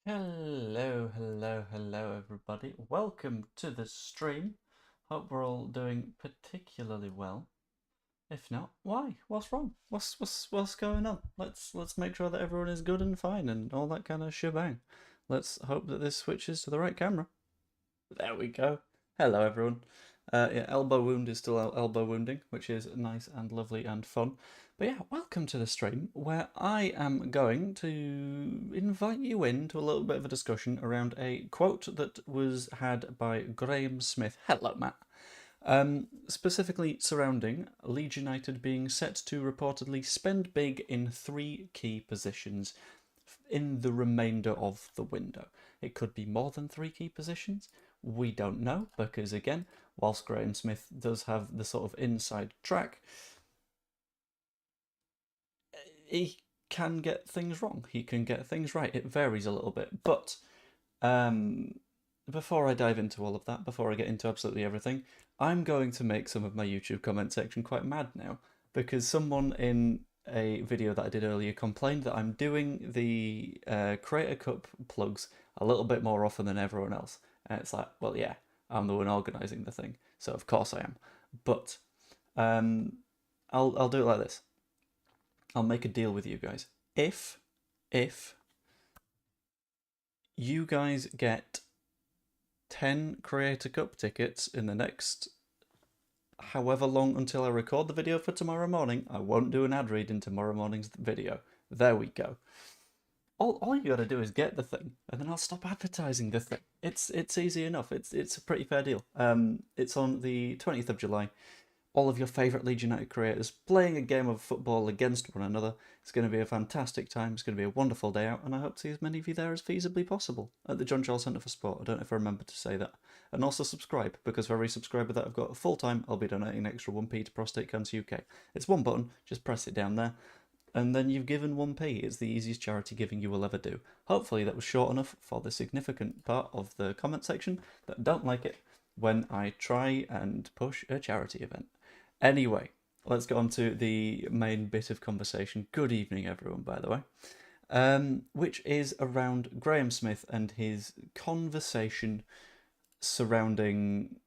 Hello, everybody. Welcome to the stream. Hope we're all doing particularly well. If not, why? What's wrong? What's going on? Let's make sure that everyone is good and fine and all that kind of shebang. Let's hope that this switches to the right camera. There we go. Hello, everyone. Yeah, elbow wound is still elbow wounding, which is nice and lovely and fun. But yeah, welcome to the stream where I am going to invite you into a little bit of a discussion around a quote that was had by Graeme Smith. Hello, Matt. Specifically surrounding Leeds United being set to reportedly spend big in three key positions in the remainder of the window. It could be more than three key positions. We don't know because, again, whilst Graeme Smith does have the sort of inside track, he can get things wrong. He can get things right. It varies a little bit. But um, before I dive into all of that, before I get into absolutely everything, I'm going to make some of my YouTube comment section quite mad now because someone in a video that I did earlier complained that I'm doing the Creator Cup plugs a little bit more often than everyone else. And it's like, well, yeah, I'm the one organising the thing, so of course I am. But um, I'll do it like this. I'll make a deal with you guys. If you guys get 10 Creator Cup tickets in the next however long until I record the video for tomorrow morning, I won't do an ad read in tomorrow morning's video. There we go. All you gotta do is get the thing, and then I'll stop advertising the thing. It's easy enough. It's a pretty fair deal. It's on the 20th of July. All of your favourite Leeds United creators playing a game of football against one another. It's going to be a fantastic time. It's going to be a wonderful day out, and I hope to see as many of you there as feasibly possible at the John Charles Centre for Sport. I don't know if I remember to say that. And also subscribe, because for every subscriber that I've got full time, I'll be donating an extra 1p to Prostate Cancer UK. It's one button, just press it down there, and then you've given 1p. It's the easiest charity giving you will ever do. Hopefully that was short enough for the significant part of the comment section that don't like it when I try and push a charity event. Anyway, let's get on to the main bit of conversation. Good evening, everyone, by the way. Which is around Graeme Smith and his conversation surrounding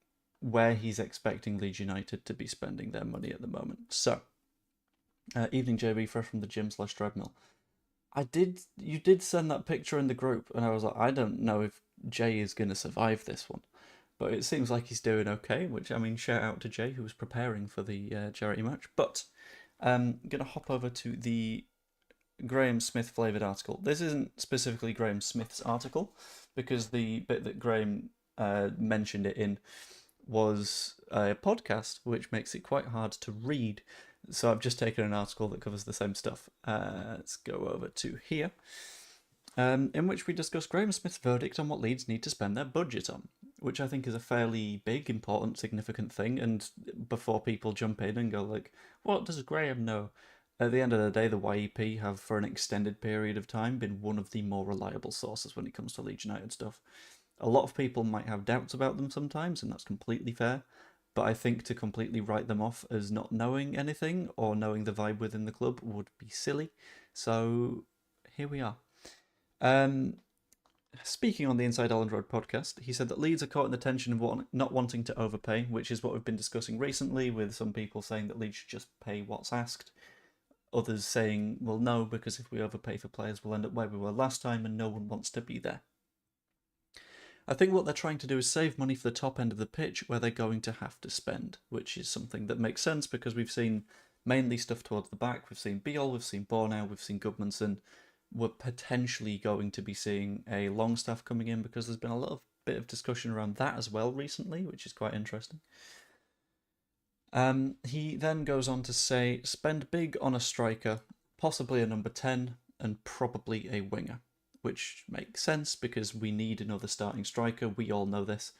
where he's expecting Leeds United to be spending their money at the moment. So, evening, JB, fresh from the gym/treadmill. You did send that picture in the group, and I was like, I don't know if Jay is going to survive this one. But it seems like he's doing okay, which, I mean, shout out to Jay, who was preparing for the charity match. But I'm going to hop over to the Graeme Smith flavoured article. This isn't specifically Graeme Smith's article, because the bit that Graeme mentioned it in was a podcast, which makes it quite hard to read. So I've just taken an article that covers the same stuff. Let's go over to here. In which we discuss Graeme Smith's verdict on what Leeds need to spend their budget on, which I think is a fairly big, important, significant thing. And before people jump in and go like, what does Graeme know? At the end of the day, the YEP have, for an extended period of time, been one of the more reliable sources when it comes to Leeds United stuff. A lot of people might have doubts about them sometimes, and that's completely fair. But I think to completely write them off as not knowing anything or knowing the vibe within the club would be silly. So here we are. Um, Speaking on the Inside Elland Road podcast, he said that Leeds are caught in the tension of not wanting to overpay, which is what we've been discussing recently, with some people saying that Leeds should just pay what's asked. Others saying, well, no, because if we overpay for players, we'll end up where we were last time and no one wants to be there. I think what they're trying to do is save money for the top end of the pitch where they're going to have to spend, which is something that makes sense because we've seen mainly stuff towards the back. We've seen Beale, we've seen Bornau, we've seen Goodmanson. We're potentially going to be seeing a Longstaff coming in because there's been a little bit of discussion around that as well recently, which is quite interesting. He then goes on to say, spend big on a striker, possibly a number 10, and probably a winger, which makes sense because we need another starting striker. We all know this.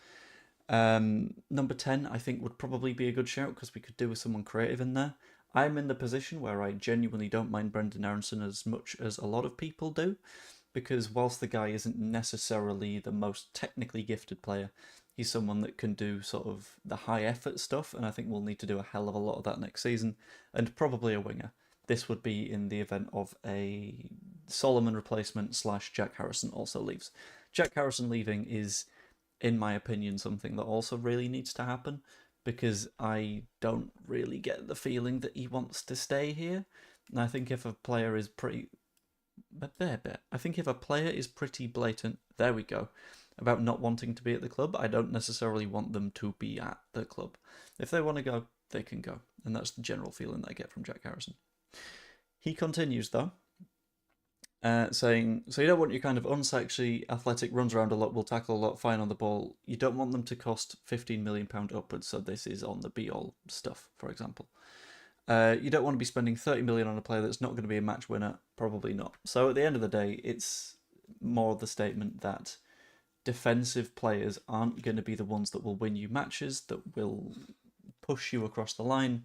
Number 10, I think, would probably be a good shout because we could do with someone creative in there. I'm in the position where I genuinely don't mind Brendan Aronson as much as a lot of people do, because whilst the guy isn't necessarily the most technically gifted player, he's someone that can do sort of the high effort stuff, and I think we'll need to do a hell of a lot of that next season, and probably a winger. This would be in the event of a Solomon replacement / Jack Harrison also leaves. Jack Harrison leaving is, in my opinion, something that also really needs to happen, because I don't really get the feeling that he wants to stay here. And I think if a player is pretty... I think if a player is pretty blatant, there we go, about not wanting to be at the club, I don't necessarily want them to be at the club. If they want to go, they can go. And that's the general feeling that I get from Jack Harrison. He continues, though, saying, so you don't want your kind of unsexy, athletic, runs around a lot, will tackle a lot, fine on the ball. You don't want them to cost £15 million upwards, so this is on the be-all stuff, for example. You don't want to be spending $30 million on a player that's not going to be a match winner, probably not. So at the end of the day, it's more the statement that defensive players aren't going to be the ones that will win you matches, that will push you across the line,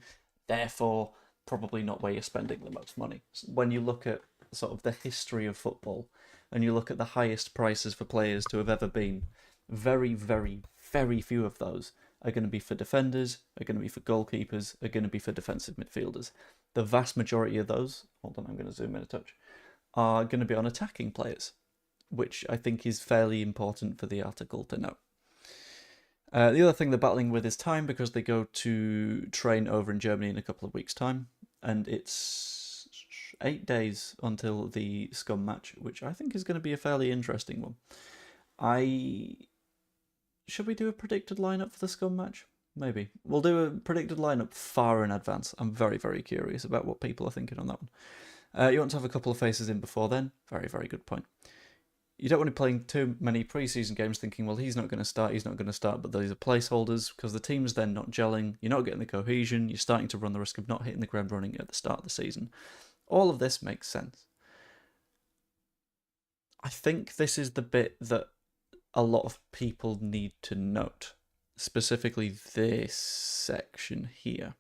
therefore probably not where you're spending the most money. When you look at sort of the history of football, and you look at the highest prices for players to have ever been, very, very, very few of those are going to be for defenders, are going to be for goalkeepers, are going to be for defensive midfielders. The vast majority of those, hold on, I'm going to zoom in a touch, are going to be on attacking players, which I think is fairly important for the article to know. The other thing they're battling with is time, because they go to train over in Germany in a couple of weeks' time, and it's 8 days until the Scum match, which I think is going to be a fairly interesting one. Should we do a predicted lineup for the Scum match? Maybe. We'll do a predicted lineup far in advance. I'm very, very curious about what people are thinking on that one. You want to have a couple of faces in before then? Very, very good point. You don't want to be playing too many pre-season games thinking, well, he's not going to start, but these are placeholders, because the team's then not gelling, you're not getting the cohesion, you're starting to run the risk of not hitting the ground running at the start of the season. All of this makes sense. I think this is the bit that a lot of people need to note, specifically this section here.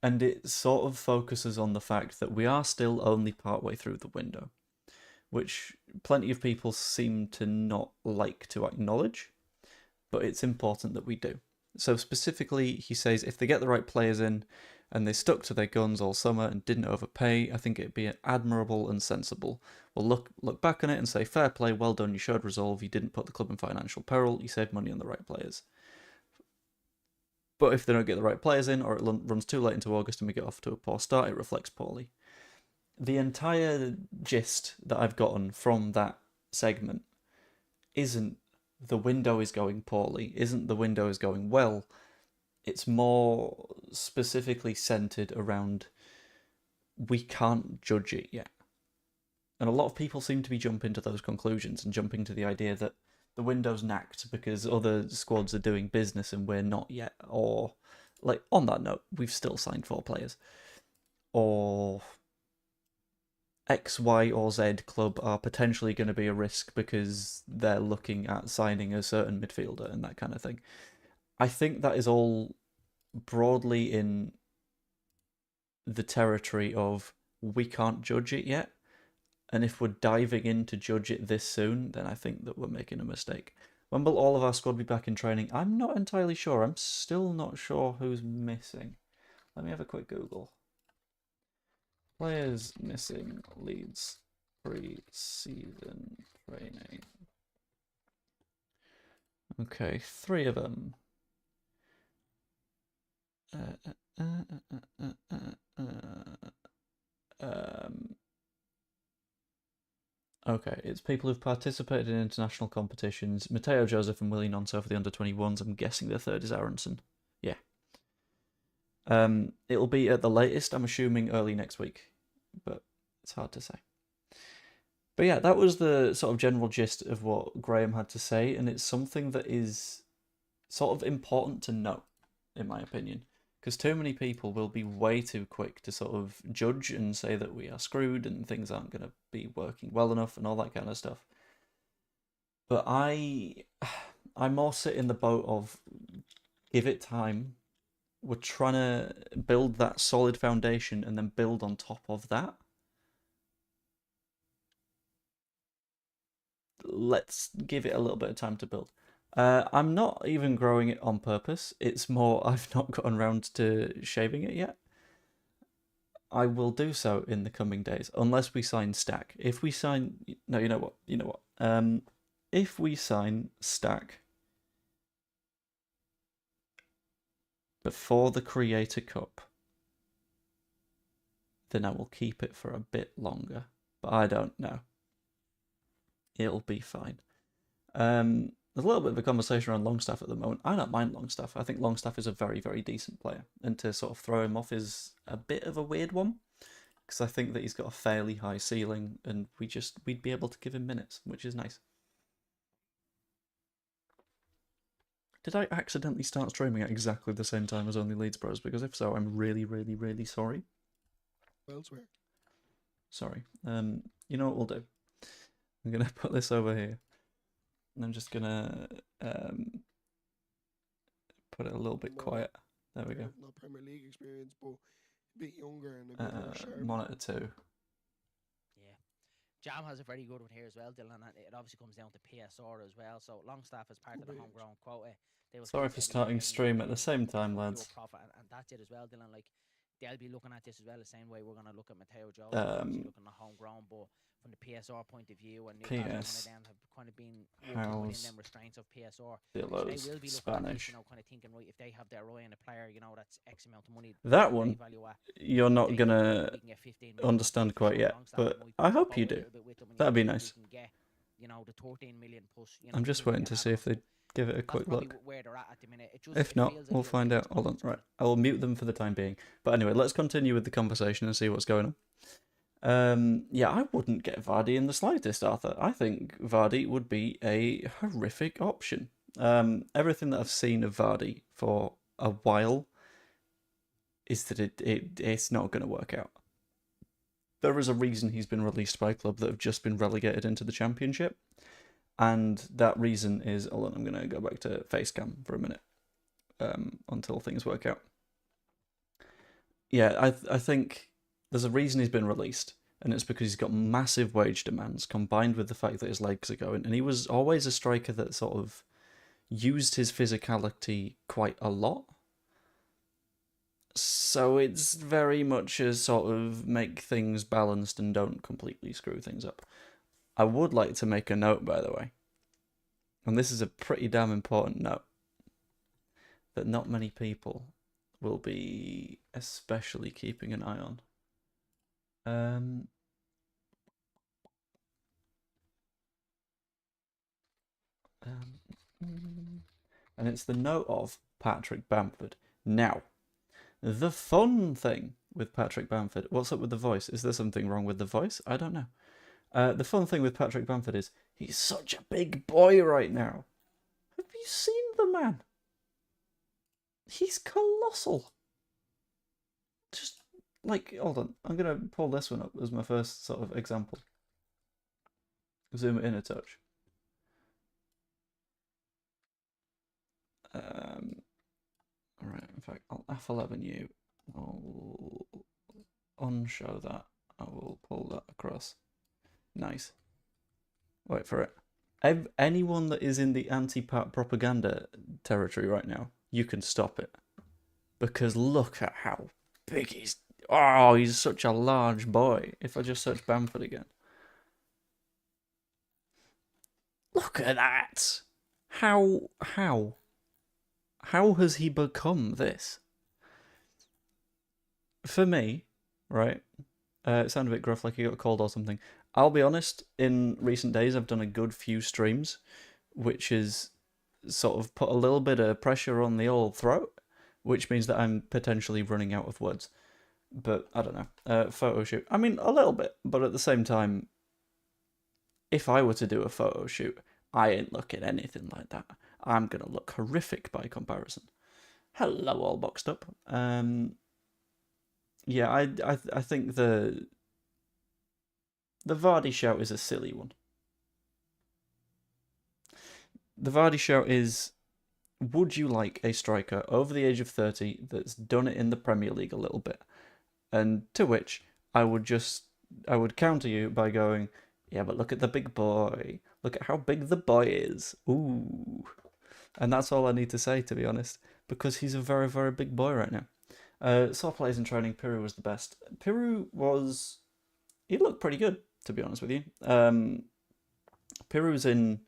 And it sort of focuses on the fact that we are still only partway through the window, which plenty of people seem to not like to acknowledge, but it's important that we do. So specifically, he says if they get the right players in and they stuck to their guns all summer and didn't overpay, I think it'd be admirable and sensible. We'll look back on it and say, fair play, well done, you showed resolve, you didn't put the club in financial peril, you saved money on the right players. But if they don't get the right players in, or it runs too late into August and we get off to a poor start, it reflects poorly. The entire gist that I've gotten from that segment isn't the window is going poorly, isn't the window is going well. It's more specifically centered around we can't judge it yet. And a lot of people seem to be jumping to those conclusions and jumping to the idea that the window's knacked because other squads are doing business and we're not yet. Or, like, on that note, we've still signed 4 players. Or X, Y, or Z club are potentially going to be a risk because they're looking at signing a certain midfielder and that kind of thing. I think that is all broadly in the territory of we can't judge it yet. And if we're diving in to judge it this soon, then I think that we're making a mistake. When will all of our squad be back in training? I'm not entirely sure. I'm still not sure who's missing. Let me have a quick Google. Players missing Leeds pre-season training. Okay, 3 of them. Okay, it's people who've participated in international competitions. Matteo Joseph and Willie Nonso for the under-21s. I'm guessing the third is Aronson. Yeah. It'll be at the latest, I'm assuming, early next week, but it's hard to say. But yeah, that was the sort of general gist of what Graeme had to say, and it's something that is sort of important to note, in my opinion, because too many people will be way too quick to sort of judge and say that we are screwed and things aren't going to be working well enough and all that kind of stuff. But I more sit in the boat of give it time. We're trying to build that solid foundation and then build on top of that. Let's give it a little bit of time to build. I'm not even growing it on purpose. It's more I've not gotten around to shaving it yet. I will do so in the coming days, unless we sign Stack. If we sign... No, you know what? You know what? If we sign Stack before the Creator Cup, then I will keep it for a bit longer. But I don't know. It'll be fine. There's a little bit of a conversation around Longstaff at the moment. I don't mind Longstaff. I think Longstaff is a very, very decent player. And to sort of throw him off is a bit of a weird one. Because I think that he's got a fairly high ceiling and we'd be able to give him minutes, which is nice. Did I accidentally start streaming at exactly the same time as Only Leeds Bros? Because if so, I'm really, really, really sorry. Elsewhere. Sorry. You know what we'll do? I'm going to put this over here. And I'm just going to put it a little bit quiet. There we go. Not Premier League experience, but a bit younger and a bit more sharp. Monitor 2. Yeah. Jam has a very good one here as well, Dylan. And it obviously comes down to PSR as well. So Longstaff is part of the homegrown quota. Sorry for starting stream at the same time, lads. And that's it as well, Dylan. Like, they'll be looking at this as well the same way we're going to look at Mateo Jones. Looking at homegrown, but from the PSR point of view, and Newcastle, one of them have kind of been within them restraints of PSR. So they will be looking Spanish. at this, kind of thinking, right, if they have their eye on a player, that's X amount of money. That one, you're not going to understand quite yet, but I hope you do. That'd be nice. The 13 million plus. I'm just waiting to see if they give it a quick look. If not, we'll find out. Hold on, right. I will mute them for the time being. But anyway, let's continue with the conversation and see what's going on. Yeah, I wouldn't get Vardy in the slightest, Arthur. I think Vardy would be a horrific option. Everything that I've seen of Vardy for a while is that it's not going to work out. There is a reason he's been released by a club that have just been relegated into the Championship. And that reason is... Hold on, I'm going to go back to Facecam for a minute until things work out. Yeah, I think there's a reason he's been released, and it's because he's got massive wage demands combined with the fact that his legs are going. And he was always a striker that sort of used his physicality quite a lot. So it's very much a sort of make things balanced and don't completely screw things up. I would like to make a note, by the way, and this is a pretty damn important note, that not many people will be especially keeping an eye on. And it's the note of Patrick Bamford. Now, the fun thing with Patrick Bamford... What's up with the voice? Is there something wrong with the voice? I don't know. The fun thing with Patrick Bamford is he's such a big boy right now. Have you seen the man? He's colossal. Just, like, hold on. I'm going to pull this one up as my first sort of example. Zoom it in a touch. Alright, in fact, I'll F11 you. I'll unshow that. I will pull that across. Nice. Wait for it. Anyone that is in the anti-Pat propaganda territory right now, you can stop it. Because look at how big he's... Oh, he's such a large boy. If I just search Bamford again. Look at that! How has he become this? For me, right, it sounded a bit gruff, like he got a cold or something. I'll be honest, in recent days I've done a good few streams, which is sort of put a little bit of pressure on the old throat, which means that I'm potentially running out of words. But, I don't know, photo shoot. I mean, a little bit, but at the same time, if I were to do a photo shoot, I ain't looking anything like that. I'm going to look horrific by comparison. Hello, all boxed up. Yeah, I think the Vardy shout is a silly one. The Vardy shout is, would you like a striker over the age of 30 that's done it in the Premier League a little bit? And to which I would counter you by going, yeah, but look at the big boy. Look at how big the boy is. Ooh. And that's all I need to say, to be honest, because he's a very, very big boy right now. Saw players in training. Piru was the best. Piru was... He looked pretty good, to be honest with you. Piru's in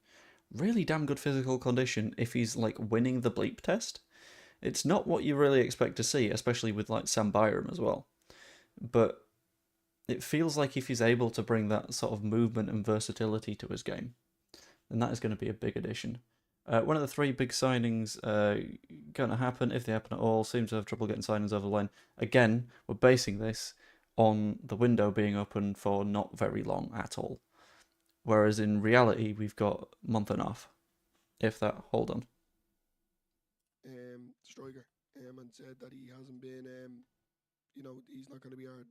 really damn good physical condition if he's, like, winning the bleep test. It's not what you really expect to see, especially with, like, Sam Byram as well. But it feels like if he's able to bring that sort of movement and versatility to his game, then that is going to be a big addition. One of the 3 big signings going to happen, if they happen at all, seems to have trouble getting signings over the line. Again, we're basing this on the window being open for not very long at all. Whereas in reality, we've got a month and a half, if that. Hold on. Striker, and said that he hasn't been, he's not going to be our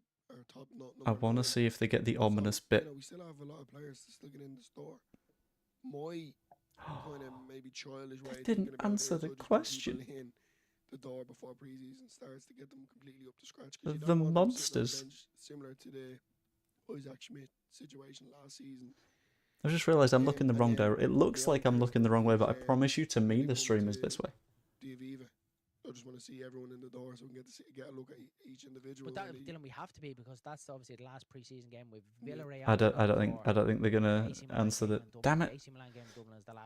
top number. I want to see if they get the ominous bit. We still have a lot of players still getting in the store. My kind of maybe childish way. Didn't answer the question. In the door before pre-season starts to get them completely up to scratch. The monsters. Similar to the Isaac Schmidt situation last season. I just realised I'm looking the wrong direction. It looks like I'm looking the wrong way, but I promise you, to me, the stream is this way. I just want to see everyone in the door so we can get a look at each individual. But Dylan, we have to be, because that's obviously the last pre-season game with Villarreal. I don't think they're gonna answer that. Damn it!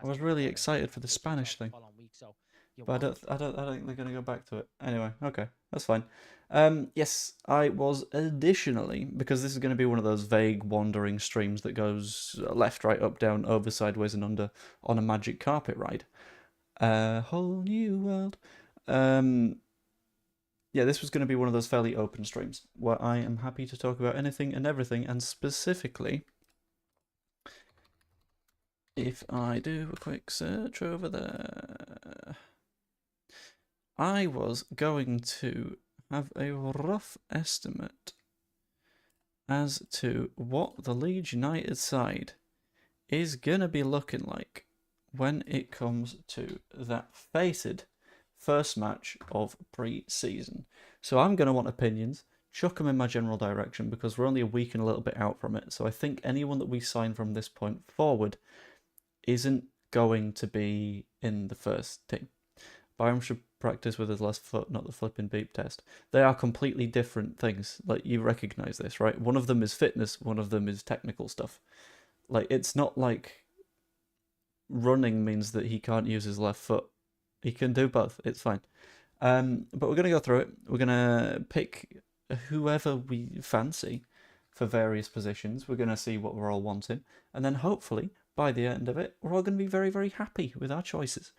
I was really excited for the Spanish thing, but I don't think they're gonna go back to it. Anyway, okay, that's fine. Yes, I was additionally, because this is going to be one of those vague wandering streams that goes left, right, up, down, over, sideways, and under on a magic carpet ride. Whole new world. Yeah, this was going to be one of those fairly open streams where I am happy to talk about anything and everything, and specifically, if I do a quick search over there, I was going to have a rough estimate as to what the Leeds United side is going to be looking like when it comes to that fated first match of pre-season. So I'm going to want opinions, chuck them in my general direction, because we're only a week and a little bit out from it. So I think anyone that we sign from this point forward isn't going to be in the first team. Byram should practice with his left foot, not the flipping beep test. They are completely different things. Like, you recognise this, right? One of them is fitness, one of them is technical stuff. Like, it's not like running means that he can't use his left foot. He can do both. It's fine. But we're going to go through it. We're going to pick whoever we fancy for various positions. We're going to see what we're all wanting. And then hopefully, by the end of it, we're all going to be very, very happy with our choices.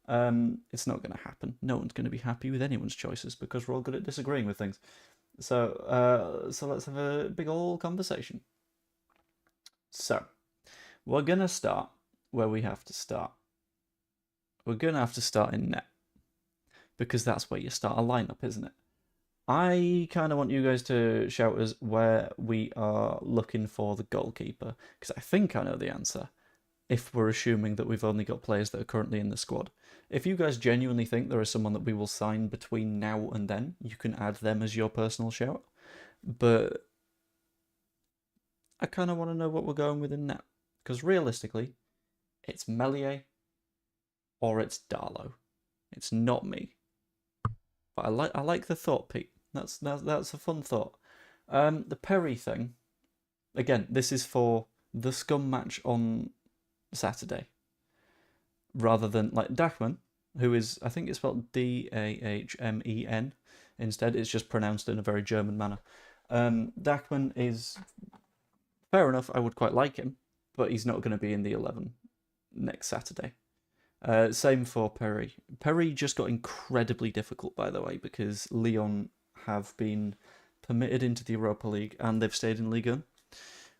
It's not going to happen. No one's going to be happy with anyone's choices because we're all good at disagreeing with things. So let's have a big old conversation. So, we're going to start where we have to start. We're going to have to start in net, because that's where you start a lineup, isn't it? I kind of want you guys to shout us where we are looking for the goalkeeper, because I think I know the answer, if we're assuming that we've only got players that are currently in the squad. If you guys genuinely think there is someone that we will sign between now and then, you can add them as your personal shout. But I kind of want to know what we're going with in net, because realistically, it's Meslier or it's Darlow. It's not me. But I like the thought, Pete. That's a fun thought. The Perry thing. Again, this is for the Scum match on Saturday, rather than like Dachman, who is, I think it's spelled Dahmen. Instead, it's just pronounced in a very German manner. Dachman is fair enough. I would quite like him, but he's not going to be in the 11 next Saturday. Same for Perry. Perry just got incredibly difficult, by the way, because Lyon have been permitted into the Europa League and they've stayed in Ligue 1,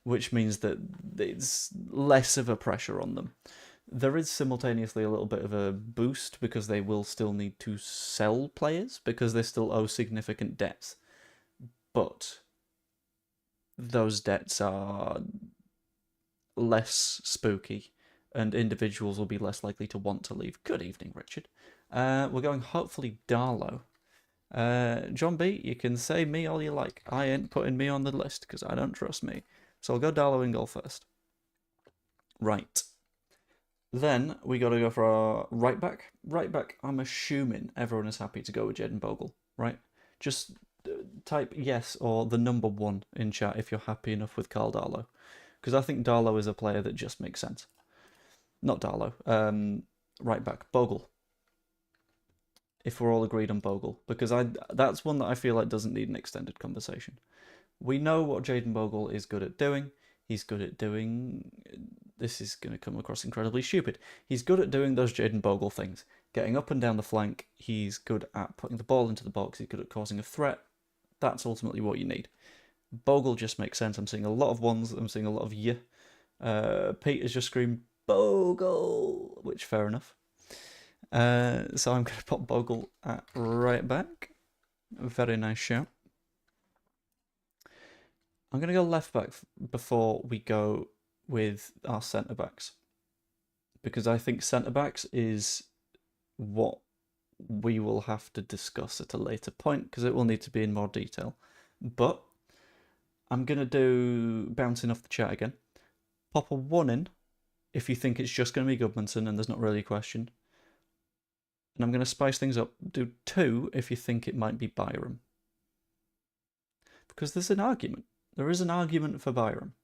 which means that it's less of a pressure on them. There is simultaneously a little bit of a boost because they will still need to sell players because they still owe significant debts. But those debts are less spooky, and individuals will be less likely to want to leave. Good evening, Richard. We're going hopefully Darlow. John B, you can say me all you like. I ain't putting me on the list because I don't trust me. So I'll go Darlow in goal first. Right. Then we got to go for our right back. Right back, I'm assuming everyone is happy to go with Jed and Bogle, right? Just type yes or the number 1 in chat if you're happy enough with Carl Darlow. Because I think Darlow is a player that just makes sense. Not Darlow. Right back. Bogle. If we're all agreed on Bogle. Because that's one that I feel like doesn't need an extended conversation. We know what Jayden Bogle is good at doing. He's good at doing... This is going to come across incredibly stupid. He's good at doing those Jayden Bogle things. Getting up and down the flank. He's good at putting the ball into the box. He's good at causing a threat. That's ultimately what you need. Bogle just makes sense. I'm seeing a lot of ones. I'm seeing a lot of yeah. Pete has just screamed, Bogle! Which, fair enough. So I'm going to put Bogle at right back. Very nice shout. I'm going to go left back before we go with our centre backs. Because I think centre backs is what we will have to discuss at a later point, because it will need to be in more detail. But I'm going to do bouncing off the chat again. Pop a 1 in if you think it's just going to be Goodmanson and there's not really a question. And I'm going to spice things up. Do 2 if you think it might be Byram. Because there's an argument. There is an argument for Byram.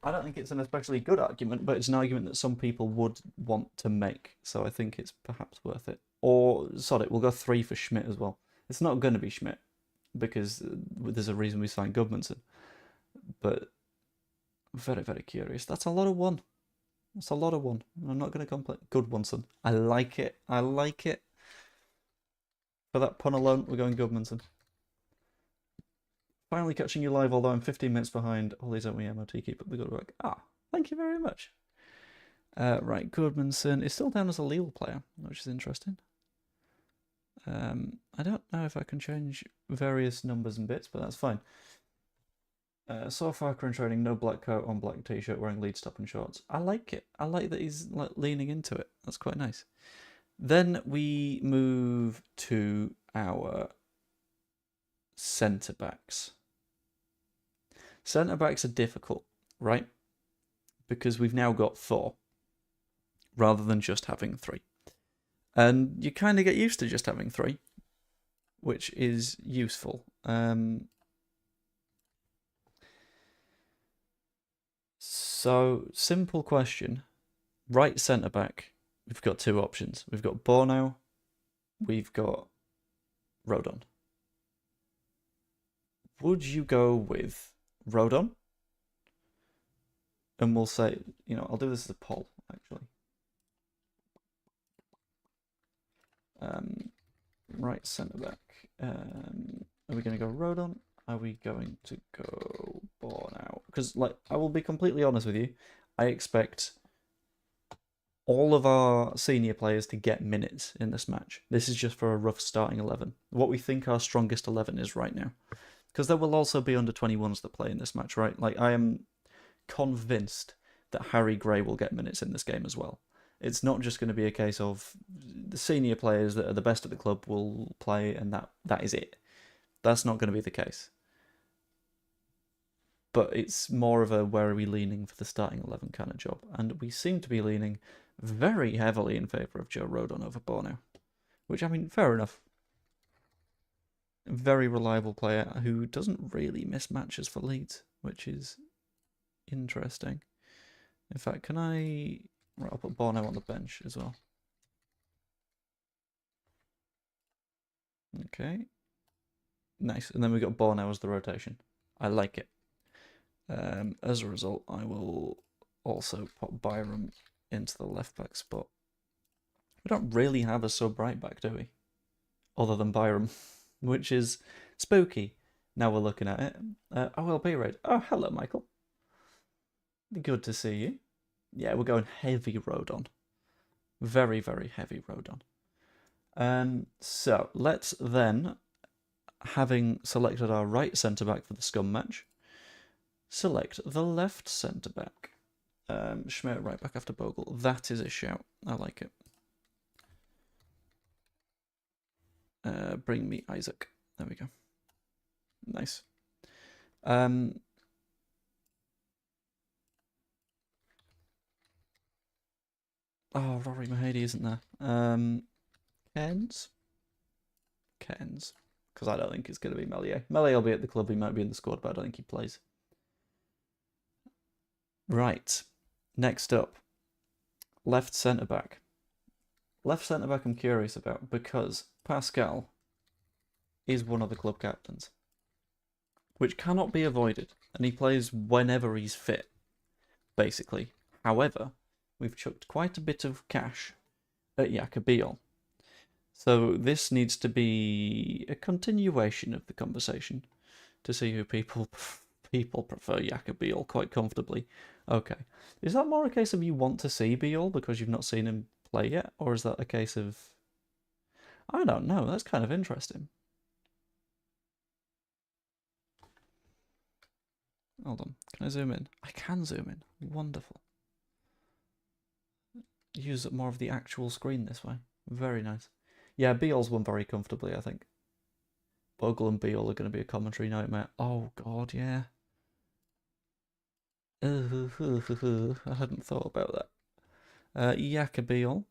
I don't think it's an especially good argument, but it's an argument that some people would want to make. So I think it's perhaps worth it. Or, sod it, we'll go 3 for Schmidt as well. It's not going to be Schmidt, because there's a reason we signed Goodmanson. But very, very curious. That's a lot of 1. That's a lot of 1. I'm not going to complain. Goodmanson. I like it. I like it. For that pun alone, we're going Goodmanson. Finally catching you live, although I'm 15 minutes behind. Holly's at me MOT, keep up the good work. Ah, thank you very much. Right, Goodmanson is still down as a Lille player, which is interesting. I don't know if I can change various numbers and bits, but that's fine. So far, current training, no black coat on black t-shirt, wearing Leeds top and shorts. I like it. I like that he's like leaning into it. That's quite nice. Then we move to our centre-backs. Centre-backs are difficult, right? Because we've now got 4, rather than just having 3. And you kind of get used to just having 3, which is useful. So, simple question. Right centre-back, we've got 2 options. We've got Bornau, we've got Rodon. Would you go with Rodon? And we'll say, you know, I'll do this as a poll, actually. Right centre-back. Are we going to go Rodon? Are we going to go Bornau? Because, like, I will be completely honest with you. I expect all of our senior players to get minutes in this match. This is just for a rough starting 11. What we think our strongest 11 is right now. Because there will also be under-21s that play in this match, right? Like, I am convinced that Harry Gray will get minutes in this game as well. It's not just going to be a case of the senior players that are the best at the club will play and that is it. That's not going to be the case. But it's more of a where are we leaning for the starting 11 kind of job. And we seem to be leaning very heavily in favour of Joe Rodon over Bornau. Which, I mean, fair enough. Very reliable player who doesn't really miss matches for Leeds, which is interesting. In fact, can I... Right, I'll put Bornau on the bench as well. Okay. Nice. And then we got Bornau as the rotation. I like it. As a result, I will also put Byram into the left-back spot. We don't really have a sub-right back, do we? Other than Byram, which is spooky. Now we're looking at it. OLP raid. Oh, hello, Michael. Good to see you. Yeah, we're going heavy Rodon. Very, very heavy Rodon. So, let's then, having selected our right centre-back for the Scum match, select the left centre-back. Schmidt right back after Bogle. That is a shout. I like it. Bring me Isaac. There we go. Nice. Oh, Rory Mahady isn't there. Kens? Cairns. Because I don't think it's going to be Meslier. Meslier will be at the club, he might be in the squad, but I don't think he plays. Right, next up, left centre-back. Left centre-back I'm curious about, because Pascal is one of the club captains, which cannot be avoided, and he plays whenever he's fit, basically. However, we've chucked quite a bit of cash at Yacobiol. So this needs to be a continuation of the conversation to see who people prefer Yacobiol quite comfortably. Okay. Is that more a case of you want to see Biol because you've not seen him play yet? Or is that a case of... I don't know, that's kind of interesting. Hold on, can I zoom in? I can zoom in. Wonderful. Use more of the actual screen this way. Very nice. Yeah, Beale's won very comfortably, I think. Bogle and Beale are going to be a commentary nightmare. Oh, God, yeah. I hadn't thought about that. Yacobiol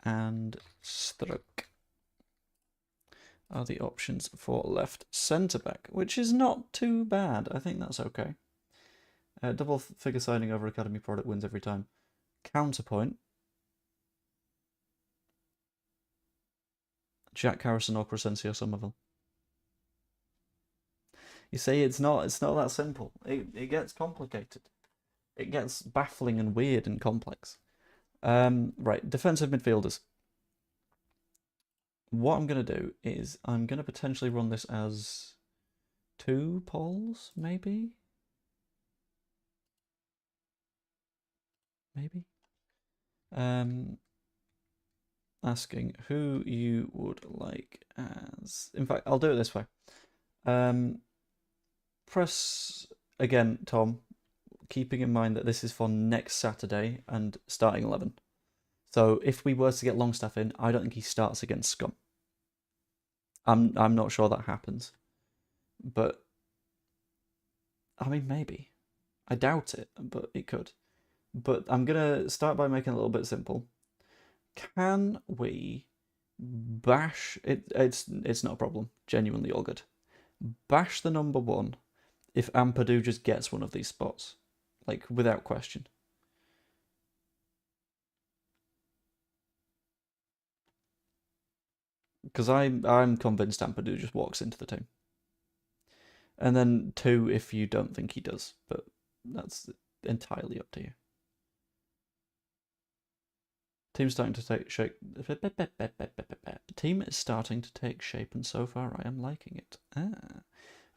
and Struck are the options for left centre-back, which is not too bad. I think that's okay. Double figure signing over academy product wins every time. Counterpoint. Jack Harrison or Crescencio Somerville. You see, it's not that simple. It gets complicated. It gets baffling and weird and complex. Right, defensive midfielders. What I'm going to do is I'm going to potentially run this as 2 polls, maybe? Maybe? Asking who you would like as... In fact, I'll do it this way. Press, again, Tom, keeping in mind that this is for next Saturday and starting 11. So if we were to get Longstaff in, I don't think he starts against Scum. I'm not sure that happens. But, I mean, maybe. I doubt it, but it could. But I'm going to start by making it a little bit simple. Can we bash... It's not a problem. Genuinely all good. Bash the number 1 if Ampadu just gets one of these spots. Like, without question. Because I'm convinced Ampadu just walks into the team. And then 2 if you don't think he does. But that's entirely up to you. Team's starting to take shape. Team is starting to take shape, and so far I am liking it.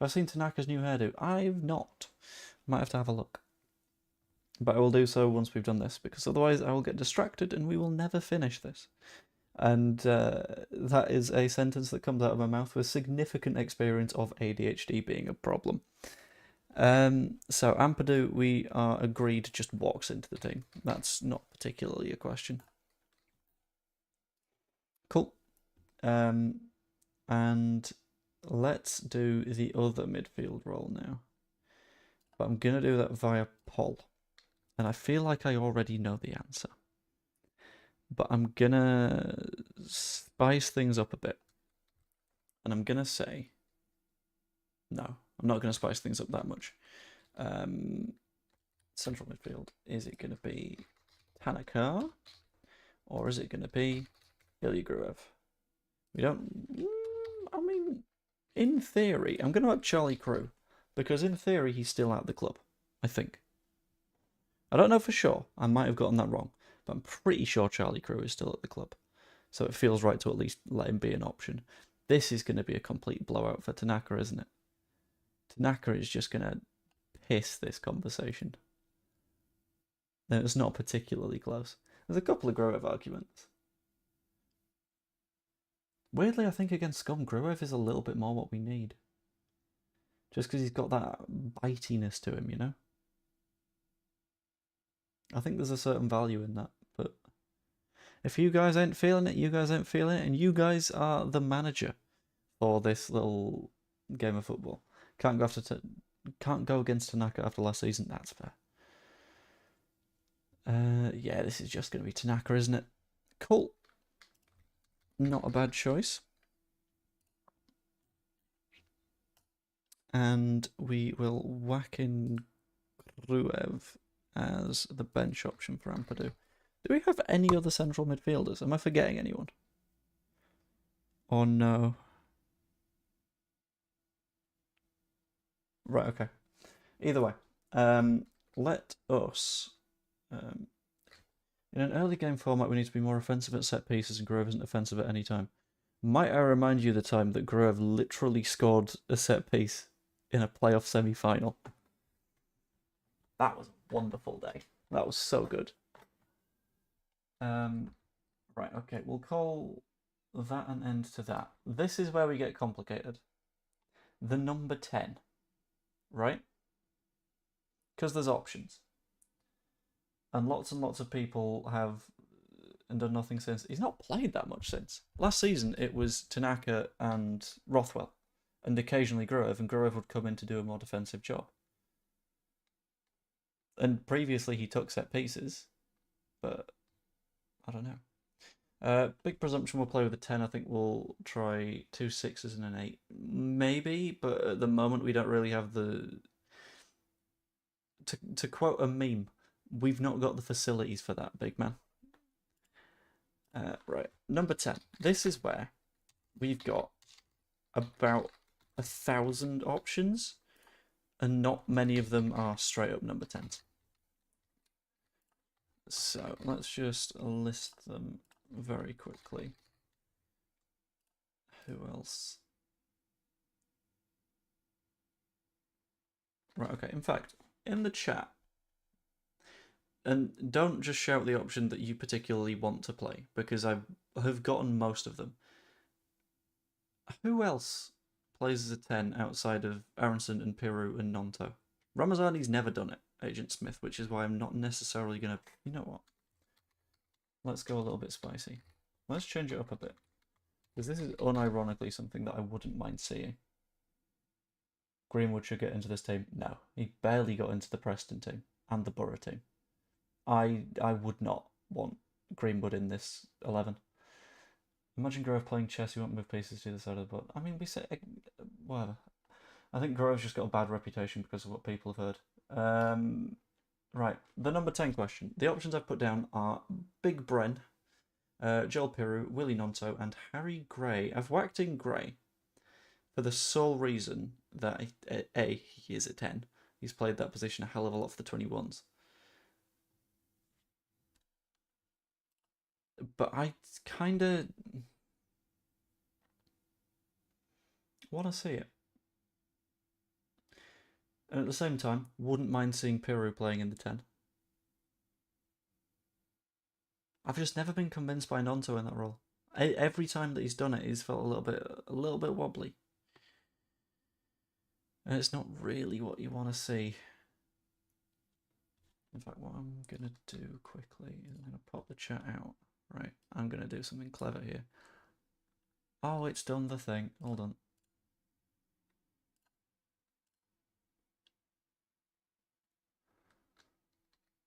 I've seen Tanaka's new hairdo. I've not. Might have to have a look. But I will do so once we've done this, because otherwise I will get distracted and we will never finish this. And that is a sentence that comes out of my mouth with significant experience of ADHD being a problem. So Ampadu, we are agreed, just walks into the team. That's not particularly a question. Cool. And let's do the other midfield role now. But I'm going to do that via poll. And I feel like I already know the answer. But I'm going to spice things up a bit. And I'm going to say... No, I'm not going to spice things up that much. Central midfield. Is it going to be Tanaka? Or is it going to be Ilya Gruev? We don't... I mean, in theory, I'm going to have Charlie Crew. Because in theory, he's still at the club. I think. I don't know for sure. I might have gotten that wrong. But I'm pretty sure Charlie Crew is still at the club. So it feels right to at least let him be an option. This is going to be a complete blowout for Tanaka, isn't it? Tanaka is just going to piss this conversation. No, it's not particularly close. There's a couple of Gruev arguments. Weirdly, I think against Scum, Gruev is a little bit more what we need. Just because he's got that bitiness to him, you know? I think there's a certain value in that, but if you guys ain't feeling it, you guys ain't feeling it, and you guys are the manager for this little game of football. Can't go against Tanaka after last season. That's fair. Yeah, this is just going to be Tanaka, isn't it? Cool. Not a bad choice. And we will whack in Gruev as the bench option for Ampadu. Do we have any other central midfielders? Am I forgetting anyone? Or no? Right, okay. Either way, let us... in an early game format, we need to be more offensive at set pieces, and Gruev isn't offensive at any time. Might I remind you the time that Gruev literally scored a set piece in a playoff semi-final? That was a wonderful day. That was so good. Right, okay, we'll call that an end to that. This is where we get complicated. The number 10, right? Because there's options. And lots of people have done nothing since. He's not played that much since. Last season, it was Tanaka and Rothwell, and occasionally Gruev, and Gruev would come in to do a more defensive job. And previously, he took set pieces, but I don't know. Big presumption we'll play with a 10. I think we'll try 2 6s and an 8. Maybe, but at the moment we don't really have the... To quote a meme, we've not got the facilities for that, big man. Right, number 10. This is where we've got about 1,000 options, and not many of them are straight up number 10s. So let's just list them very quickly. Who else? Right, okay. In fact, in the chat, and don't just shout the option that you particularly want to play, because I have gotten most of them. Who else plays as a 10 outside of Aronson and Piru and Nonto? Ramazani's never done it, Agent Smith, which is why I'm not necessarily going to... You know what? Let's go a little bit spicy. Let's change it up a bit. Because this is unironically something that I wouldn't mind seeing. Greenwood should get into this team. No, he barely got into the Preston team and the Borough team. I would not want Greenwood in this 11. Imagine Grove playing chess, you won't move pieces to the side of the board. I mean, we say... whatever. I think Grove's just got a bad reputation because of what people have heard. Right, the number 10 question. The options I've put down are Big Bren, Joel Piru, Willie Nonto, and Harry Gray. I've whacked in Gray for the sole reason that, A, he is a 10. He's played that position a hell of a lot for the 21s. But I kind of want to see it. And at the same time, wouldn't mind seeing Piru playing in the 10. I've just never been convinced by Nonto in that role. Every time that he's done it, he's felt a little bit wobbly. And it's not really what you want to see. In fact, what I'm going to do quickly is I'm going to pop the chat out. Right, I'm going to do something clever here. Oh, it's done the thing. Hold on.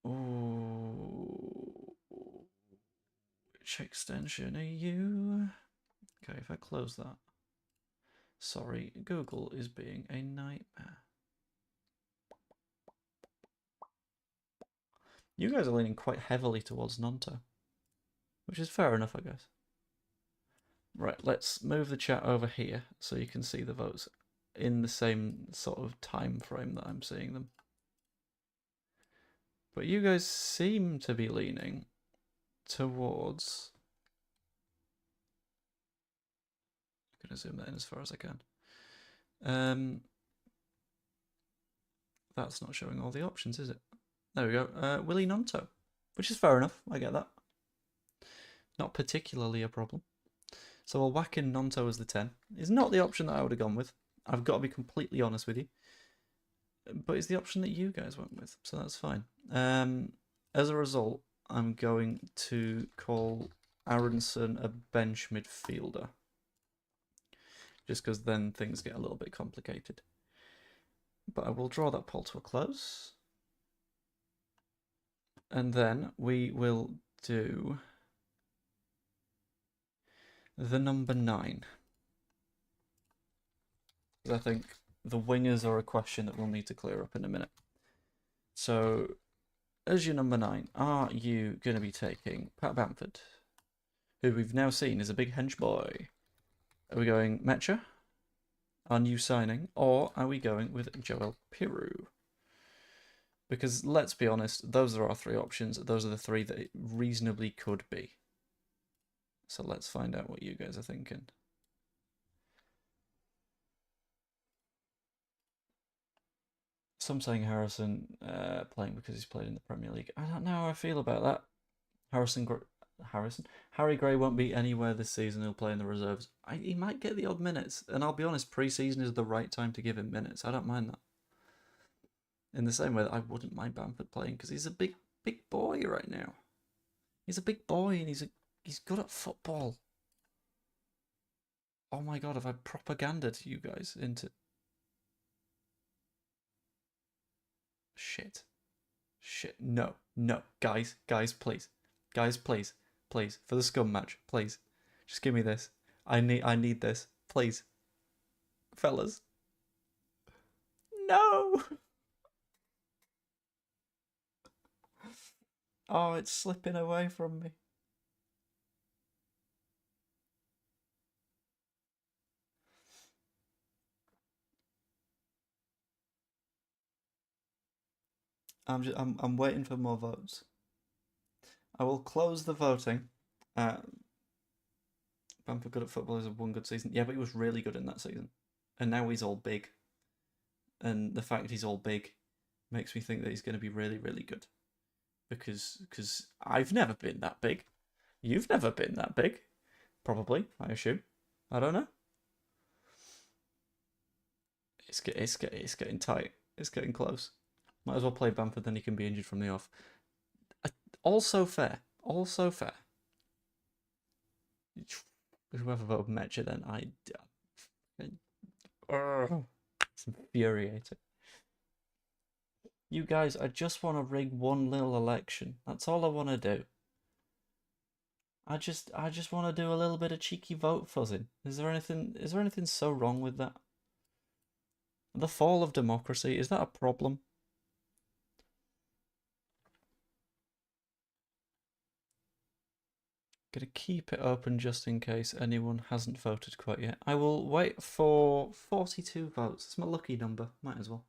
Oh, which extension are you? Okay, if I close that. Sorry, Google is being a nightmare. You guys are leaning quite heavily towards Nonto, which is fair enough, I guess. Right, let's move the chat over here so you can see the votes in the same sort of time frame that I'm seeing them. But you guys seem to be leaning towards... I'm going to zoom that in as far as I can. That's not showing all the options, is it? There we go. Willie Nonto, which is fair enough. I get that. Not particularly a problem. So I'll whack in Nonto as the 10. It's not the option that I would have gone with. I've got to be completely honest with you. But it's the option that you guys went with, so that's fine. As a result, I'm going to call Aronson a bench midfielder. Just because then things get a little bit complicated. But I will draw that poll to a close. And then we will do the number 9. I think the wingers are a question that we'll need to clear up in a minute. So, as your number 9, are you going to be taking Pat Bamford, who we've now seen is a big hench boy? Are we going Mecha, our new signing, or are we going with Joel Piroe? Because let's be honest, those are our 3 options. Those are the 3 that it reasonably could be. So let's find out what you guys are thinking. Some saying Harrison playing because he's played in the Premier League. I don't know how I feel about that. Harry Gray won't be anywhere this season. He'll play in the reserves. He might get the odd minutes, and I'll be honest, pre-season is the right time to give him minutes. I don't mind that. In the same way that I wouldn't mind Bamford playing because he's a big boy right now. He's a big boy and he's good at football. Oh my god, have I propagandaed you guys into... Shit. No. Guys, please. Guys, please. Please. For the Scum match, please. Just give me this. I need this. Please. Fellas. No! Oh, it's slipping away from me. I'm waiting for more votes. I will close the voting. Bamford good at football is one good season. Yeah, but he was really good in that season. And now he's all big. And the fact he's all big makes me think that he's going to be really, really good. Because I've never been that big. You've never been that big. Probably, I assume. I don't know. It's getting tight. It's getting close. Might as well play Bamford, then he can be injured from the off. Also fair. Whoever voted Mecha, then it's infuriating. You guys, I just want to rig one little election. That's all I want to do. I just want to do a little bit of cheeky vote fuzzing. Is there anything so wrong with that? The fall of democracy, is that a problem? Gonna keep it open just in case anyone hasn't voted quite yet. I will wait for 42 votes. It's my lucky number. Might as well.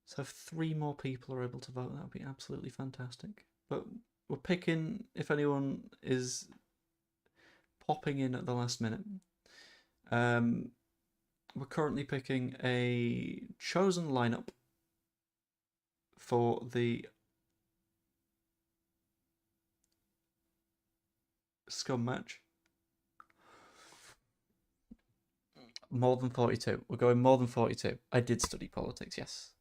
So if 3 more people are able to vote, that would be absolutely fantastic. But we're picking, if anyone is popping in at the last minute, we're currently picking a chosen lineup for the Scum match. More than 42. We're going more than 42. I did study politics, yes.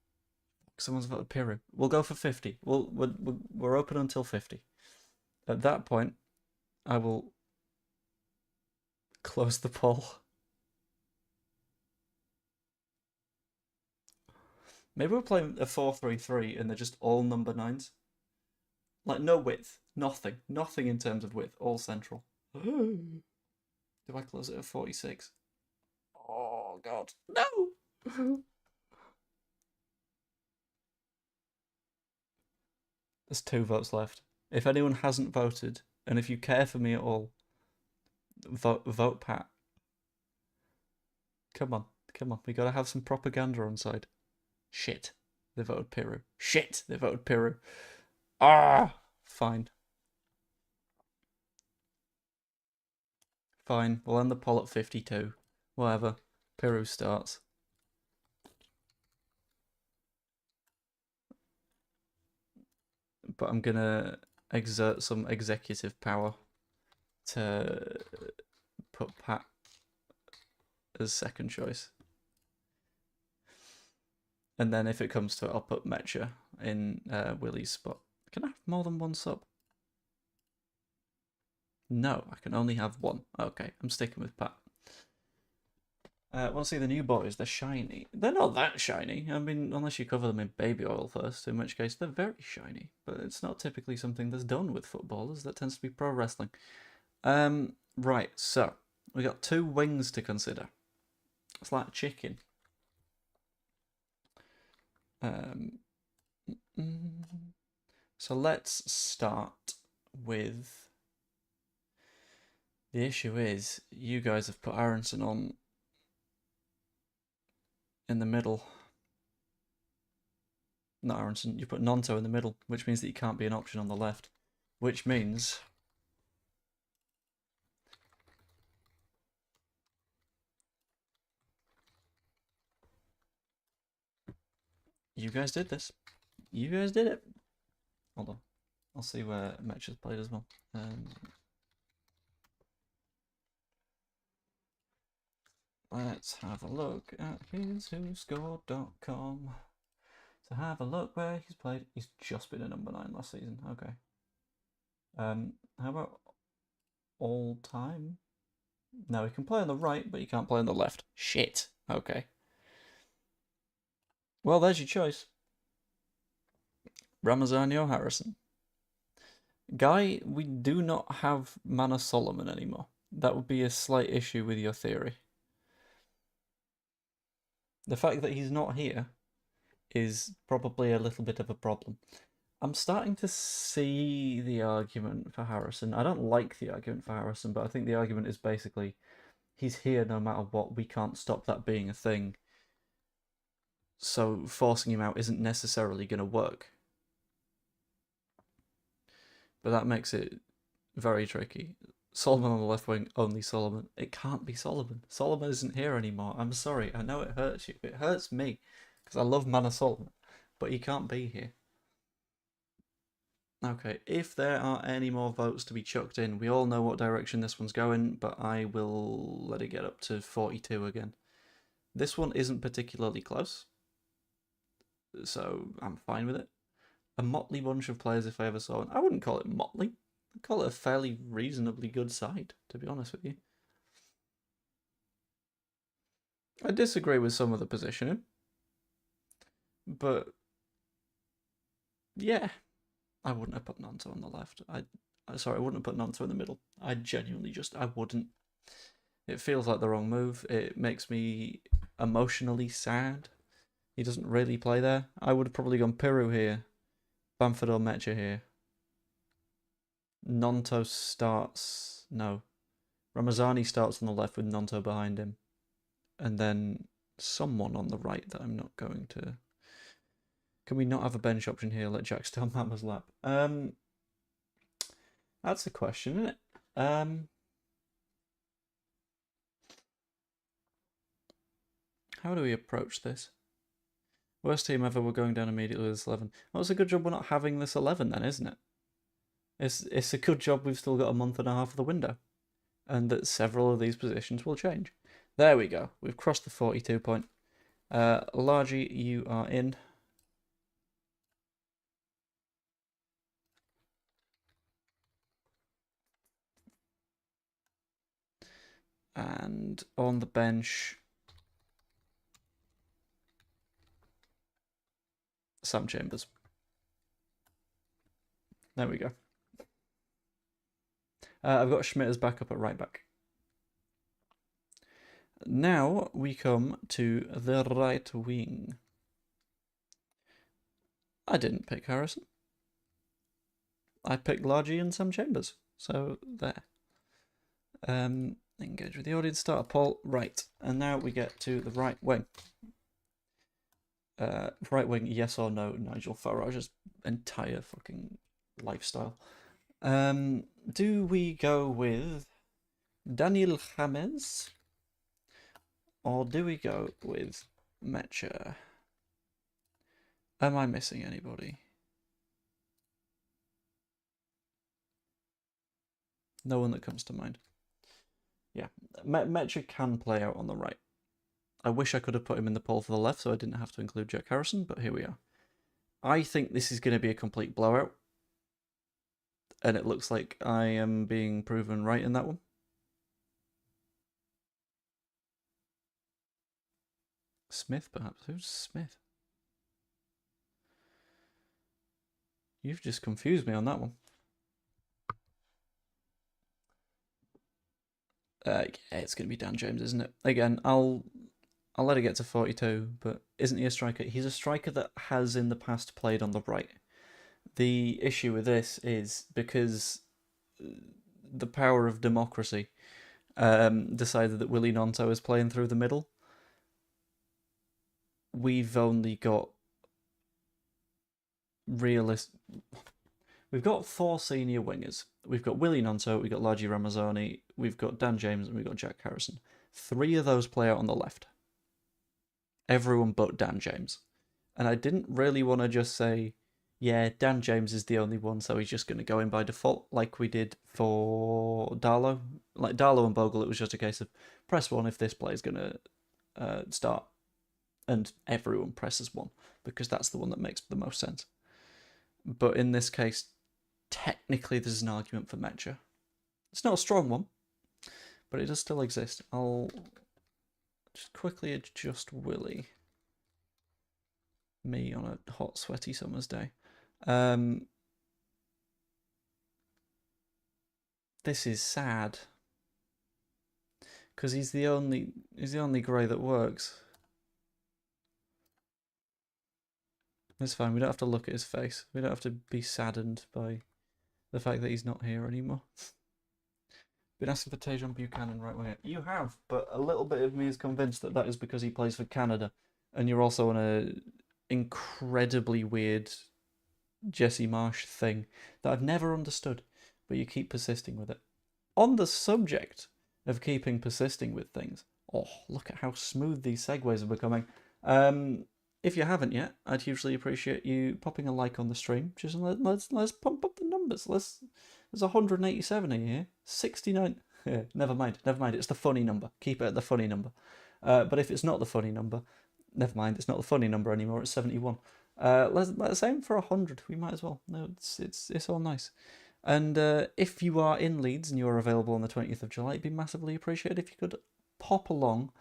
Someone's voted Piroe. We'll go for 50. We're open until 50. At that point, I will close the poll. Maybe we're playing a 4-3-3 and they're just all number 9s. Like, no width. Nothing in terms of width. All central. Do I close it at 46? Oh, God. No! There's 2 votes left. If anyone hasn't voted, and if you care for me at all, vote Pat. Come on. We gotta have some propaganda on side. Shit. They voted Piroe. Shit. They voted Piroe. Ah! Fine. We'll end the poll at 52. Whatever. Piroe starts. But I'm gonna exert some executive power to put Pat as second choice. And then if it comes to it, I'll put Mecha in Willie's spot. Can I have more than one sub? No, I can only have one. Okay, I'm sticking with Pat. Want to see the new boys? They're shiny. They're not that shiny. I mean, unless you cover them in baby oil first, in which case they're very shiny. But it's not typically something that's done with footballers. That tends to be pro wrestling. Right, so we got 2 wings to consider. looks like chicken. So let's start with... The issue is, you guys have put Aronson on in the middle. Not Aronson, you put Nonto in the middle, which means that he can't be an option on the left. Which means... You guys did this. You guys did it. Hold on. I'll see where Metch has played as well. Let's have a look at hiswhoscored.com to have a look where he's played. He's just been a number 9 last season. Okay. How about all time? No, he can play on the right, but he can't play on the left. Shit. Okay. Well, there's your choice. Ramazani or Harrison. Guy, we do not have Mana Solomon anymore. That would be a slight issue with your theory. The fact that he's not here is probably a little bit of a problem. I'm starting to see the argument for Harrison. I don't like the argument for Harrison, but I think the argument is basically he's here no matter what. We can't stop that being a thing. So forcing him out isn't necessarily going to work. But that makes it very tricky. Solomon on the left wing, only Solomon. It can't be Solomon. Solomon isn't here anymore. I'm sorry. I know it hurts you. It hurts me because I love Mana Solomon, but he can't be here. Okay, if there are any more votes to be chucked in, we all know what direction this one's going, but I will let it get up to 42 again. This one isn't particularly close, so I'm fine with it. A motley bunch of players if I ever saw one. I wouldn't call it motley. I'd call it a fairly reasonably good side, to be honest with you. I disagree with some of the positioning, but yeah, I wouldn't have put Nonto on the left. I wouldn't have put Nonto in the middle. I genuinely I wouldn't. It feels like the wrong move. It makes me emotionally sad. He doesn't really play there. I would have probably gone Piru here, Bamford or Mecha here. Nonto starts... No. Ramazani starts on the left with Nonto behind him. And then someone on the right that I'm not going to... Can we not have a bench option here? Let Jack stay on Mama's lap. That's a question, isn't it? How do we approach this? Worst team ever, we're going down immediately with this 11. Well, it's a good job we're not having this 11 then, isn't it? It's a good job we've still got a month and a half of the window. And that several of these positions will change. There we go. We've crossed the 42 point. Largy, you are in. And on the bench, Sam Chambers. There we go. I've got Schmidt as backup at right back. Now we come to the right wing. I didn't pick Harrison. I picked Largy and Sam Chambers. So there. Engage with the audience, start a poll. Right. And now we get to the right wing. Right wing, yes or no, Nigel Farage's entire fucking lifestyle. Do we go with Daniel James or do we go with Mecha? Am I missing anybody? No one that comes to mind. Yeah, Mecha can play out on the right. I wish I could have put him in the poll for the left so I didn't have to include Jack Harrison, but here we are. I think this is going to be a complete blowout. And it looks like I am being proven right in that one. Smith, perhaps? Who's Smith? You've just confused me on that one. Yeah, it's going to be Dan James, isn't it? Again, I'll I'll let it get to 42, but isn't he a striker? He's a striker that has in the past played on the right. The issue with this is because the power of democracy decided that Willie Gnonto is playing through the middle. We've only got We've got 4 senior wingers. We've got Willie Gnonto, we've got Largi Ramazzoni, we've got Dan James, and we've got Jack Harrison. 3 of those play out on the left. Everyone but Dan James. And I didn't really want to just say, yeah, Dan James is the only one, so he's just going to go in by default, like we did for Darlow. Like Darlow and Bogle, it was just a case of press 1 if this play is going to start. And everyone presses 1, because that's the one that makes the most sense. But in this case, technically there's an argument for Mecha. It's not a strong one, but it does still exist. I'll just quickly adjust Willie. Me on a hot, sweaty summer's day. This is sad, because he's the only grey that works. It's fine, we don't have to look at his face. We don't have to be saddened by the fact that he's not here anymore. Been asking for Tajon Buchanan right winger. You have, but a little bit of me is convinced that that is because he plays for Canada, and you're also on a incredibly weird Jesse Marsh thing that I've never understood, but you keep persisting with it. On the subject of keeping persisting with things, oh, look at how smooth these segues are becoming. If you haven't yet, I'd hugely appreciate you popping a like on the stream. Just let's pump up the numbers. There's 187 in here. 69. Yeah, never mind. It's the funny number. Keep it at the funny number. But if it's not the funny number, never mind. It's not the funny number anymore. It's 71. Let's aim for 100. We might as well. No, it's all nice. And if you are in Leeds and you are available on the 20th of July, it'd be massively appreciated if you could pop along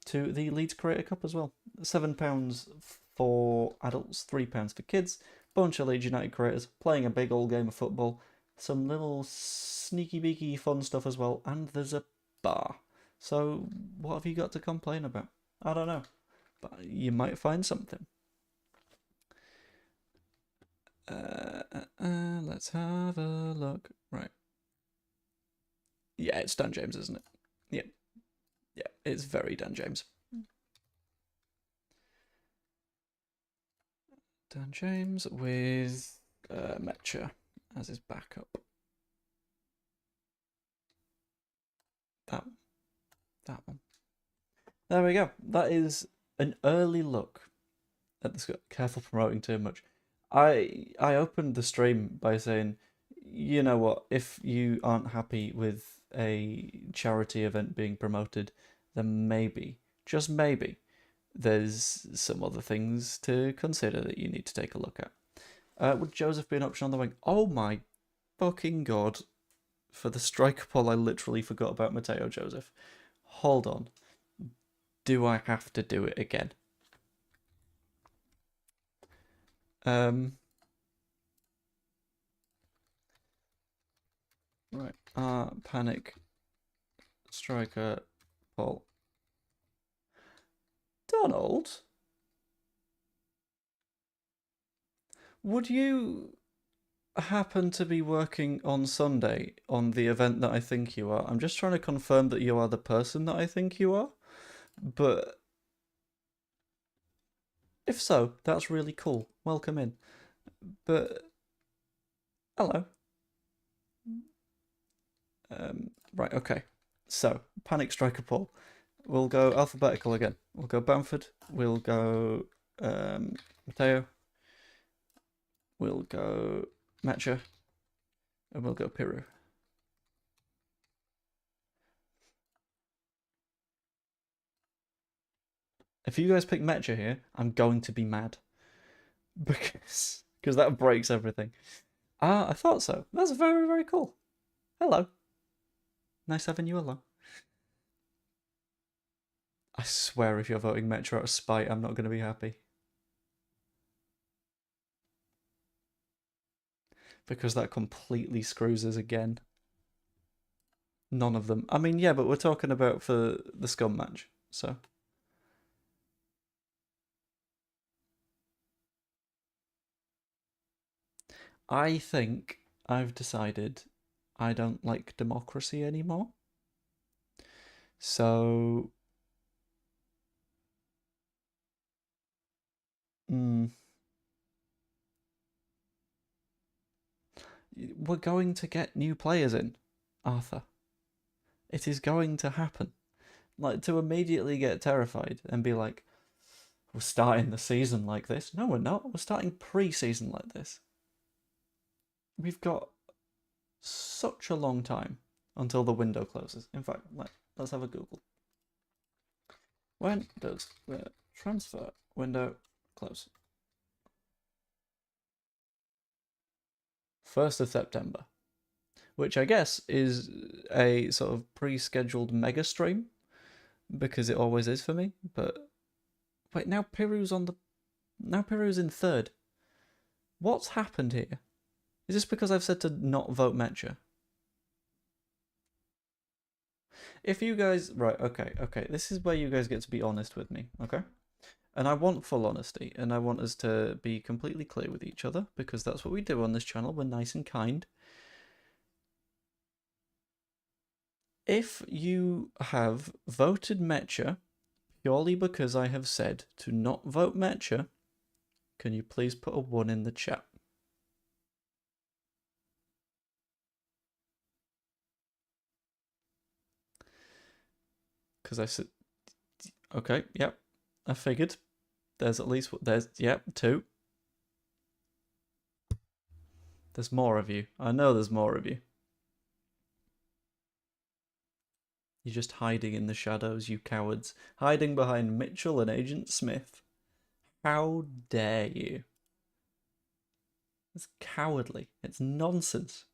to the Leeds Creator Cup as well. £7 for adults, £3 for kids. Bunch of Leeds United creators playing a big old game of football. Some little sneaky beaky fun stuff as well. And there's a bar. So what have you got to complain about? I don't know. But you might find something. Let's have a look. Right. Yeah, it's Dan James, isn't it? Yeah. Yeah, it's very Dan James. Dan James with Mecha as his backup. That one. There we go. That is an early look at the. Careful promoting too much. I opened the stream by saying, you know what, if you aren't happy with a charity event being promoted, then maybe, just maybe, there's some other things to consider that you need to take a look at. Would Joseph be an option on the wing? Oh my fucking god. For the striker poll, I literally forgot about Mateo Joseph. Hold on. Do I have to do it again? Right. Panic striker poll. Donald? Would you happen to be working on Sunday on the event that I think you are? I'm just trying to confirm that you are the person that I think you are. But if so, that's really cool. Welcome in. But hello. Right, okay. So, Panic Striker poll. We'll go alphabetical again. We'll go Bamford. We'll go Mateo. We'll go Mecha. And we'll go Piru. If you guys pick Mecha here, I'm going to be mad. Because that breaks everything. Ah, I thought so. That's very, very cool. Hello. Nice having you along. I swear if you're voting Metro out of spite, I'm not going to be happy. Because that completely screws us again. None of them. I mean, yeah, but we're talking about for the Scum match, so. I think I've decided I don't like democracy anymore. So... we're going to get new players in, Arthur. It is going to happen. Like, to immediately get terrified and be like, we're starting the season like this. No, we're not. We're starting pre-season like this. We've got such a long time until the window closes. In fact, let's have a Google. When does the transfer window close? 1st of September. Which I guess is a sort of pre-scheduled mega stream, because it always is for me. But wait, now Piru's in 3rd. What's happened here? Is this because I've said to not vote Mecha? If you guys... Right, okay. This is where you guys get to be honest with me, okay? And I want full honesty, and I want us to be completely clear with each other, because that's what we do on this channel. We're nice and kind. If you have voted Mecha purely because I have said to not vote Mecha, can you please put a 1 in the chat? Because I said... Okay, yep. I figured. There's at least... Yep, 2. There's more of you. I know there's more of you. You're just hiding in the shadows, you cowards. Hiding behind Mitchell and Agent Smith. How dare you? It's cowardly. It's nonsense.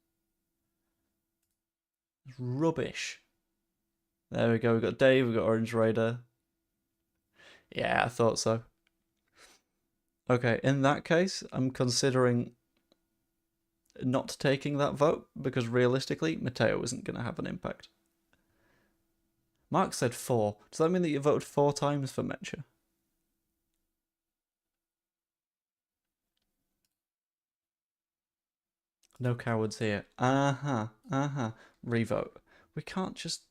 It's rubbish. There we go. We've got Dave. We've got Orange Raider. Yeah, I thought so. Okay, in that case, I'm considering not taking that vote, because realistically, Mateo isn't going to have an impact. Mark said 4. Does that mean that you voted 4 times for Mecha? No cowards here. Revote. We can't just...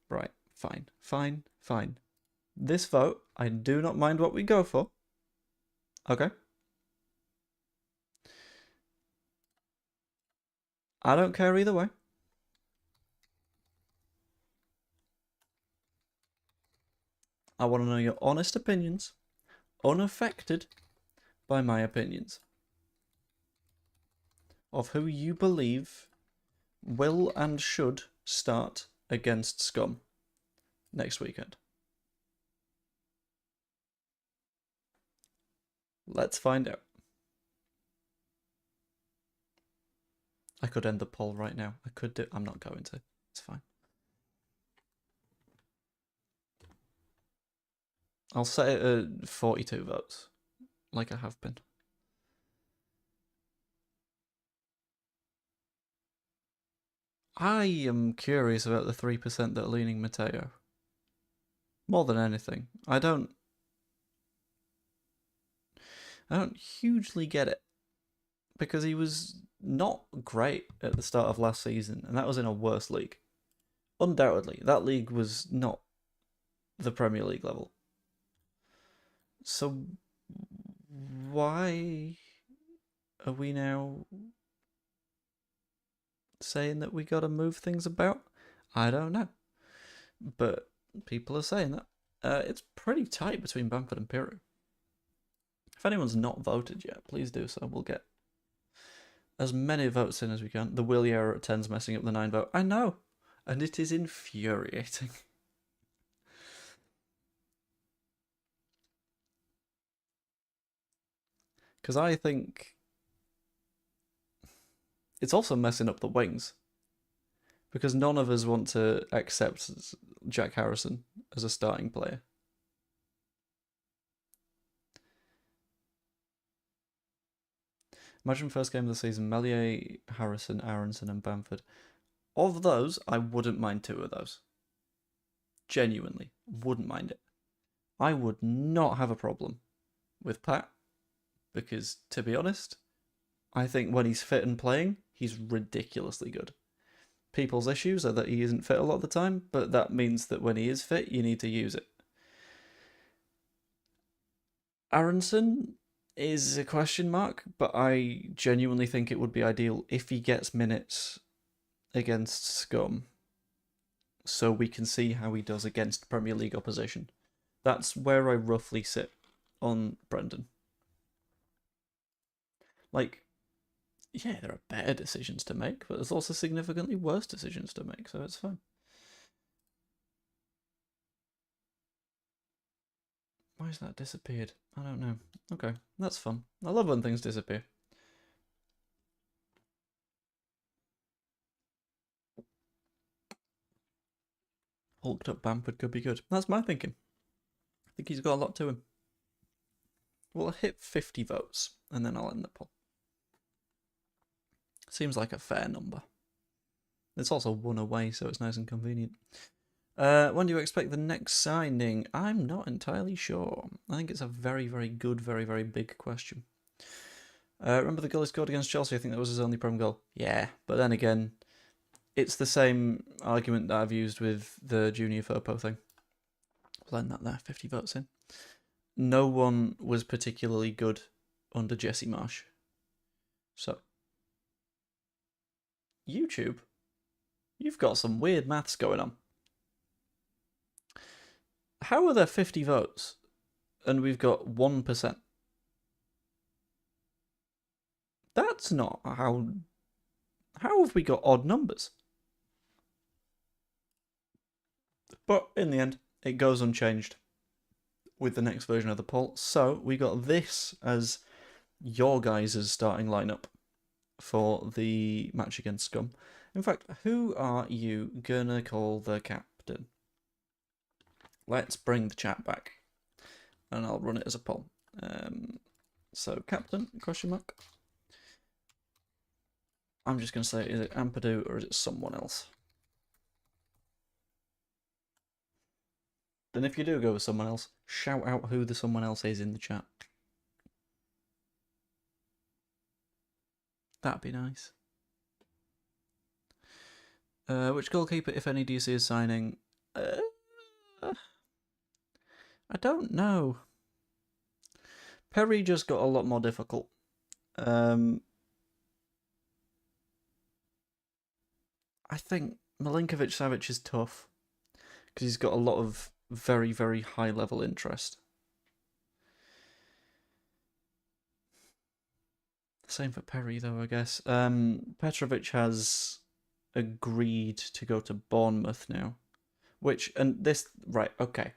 Right, fine. This vote, I do not mind what we go for. Okay? I don't care either way. I want to know your honest opinions, unaffected by my opinions, of who you believe will and should start against Scum next weekend. Let's find out. I could end the poll right now. I could do... I'm not going to. It's fine. I'll set it at 42 votes, like I have been. I am curious about the 3% that are leaning Mateo. More than anything. I don't hugely get it. Because he was not great at the start of last season, and that was in a worse league. Undoubtedly, that league was not the Premier League level. So why are we now saying that we got to move things about? I don't know. But people are saying that. It's pretty tight between Bamford and Piru. If anyone's not voted yet, please do so. We'll get as many votes in as we can. The Willie error at 10's messing up the 9 vote. I know. And it is infuriating. Because I think it's also messing up the wings. Because none of us want to accept Jack Harrison as a starting player. Imagine first game of the season, Melier, Harrison, Aronson and Bamford. Of those, I wouldn't mind 2 of those. Genuinely, wouldn't mind it. I would not have a problem with Pat, because, to be honest, I think when he's fit and playing, he's ridiculously good. People's issues are that he isn't fit a lot of the time, but that means that when he is fit, you need to use it. Aronson is a question mark, but I genuinely think it would be ideal if he gets minutes against Scum, so we can see how he does against Premier League opposition. That's where I roughly sit on Brendan. Like, yeah, there are better decisions to make, but there's also significantly worse decisions to make, so it's fine. Why has that disappeared? I don't know. Okay, that's fun. I love when things disappear. Hulked up Bamford could be good. That's my thinking. I think he's got a lot to him. We'll hit 50 votes, and then I'll end the poll. Seems like a fair number. It's also 1 away, so it's nice and convenient. When do you expect the next signing? I'm not entirely sure. I think it's a very, very good, very, very big question. Remember the goal he scored against Chelsea? I think that was his only Prem goal. Yeah, but then again, it's the same argument that I've used with the Junior Firpo thing. We'll end that there, 50 votes in. No one was particularly good under Jesse Marsh. So, YouTube, you've got some weird maths going on. How are there 50 votes and we've got 1%? That's not how... How have we got odd numbers? But in the end, it goes unchanged with the next version of the poll. So we got this as your guys' starting lineup for the match against Scum. In fact, who are you gonna call the captain? Let's bring the chat back, and I'll run it as a poll. So captain, question mark. I'm just gonna say, is it Ampadu or is it someone else? Then if you do go with someone else, shout out who the someone else is in the chat. That'd be nice. Which goalkeeper, if any, do you see is signing? I don't know. Perry just got a lot more difficult. I think Milinkovic-Savic is tough because he's got a lot of very, very high level interest. Same for Perry, though, I guess. Petrovic has agreed to go to Bournemouth now. Right, okay.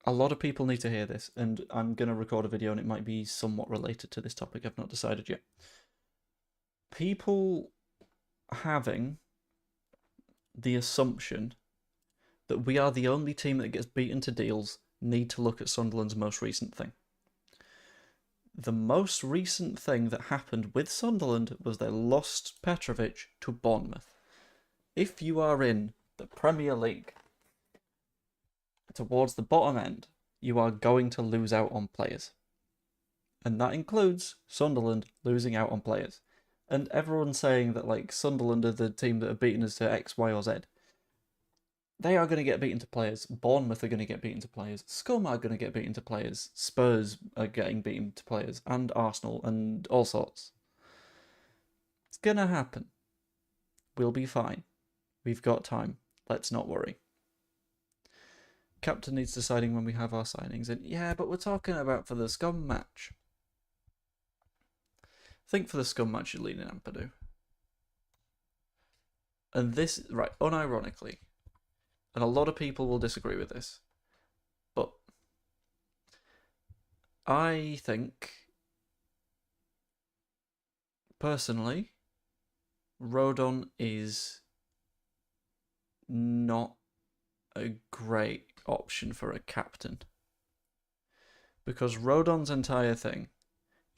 A lot of people need to hear this, and I'm going to record a video and it might be somewhat related to this topic. I've not decided yet. People having the assumption that we are the only team that gets beaten to deals need to look at Sunderland's most recent thing. The most recent thing that happened with Sunderland was they lost Petrovic to Bournemouth. If you are in the Premier League towards the bottom end, you are going to lose out on players. And that includes Sunderland losing out on players. And everyone saying that like Sunderland are the team that have beaten us to X, Y, or Z. They are going to get beaten to players. Bournemouth are going to get beaten to players. Scum are going to get beaten to players. Spurs are getting beaten to players. And Arsenal and all sorts. It's going to happen. We'll be fine. We've got time. Let's not worry. Captain needs deciding when we have our signings. And yeah, but we're talking about for the Scum match. I think for the Scum match you're leaning Ampadu. And this, right, unironically, and a lot of people will disagree with this, but I think, personally, Rodon is not a great option for a captain. Because Rodon's entire thing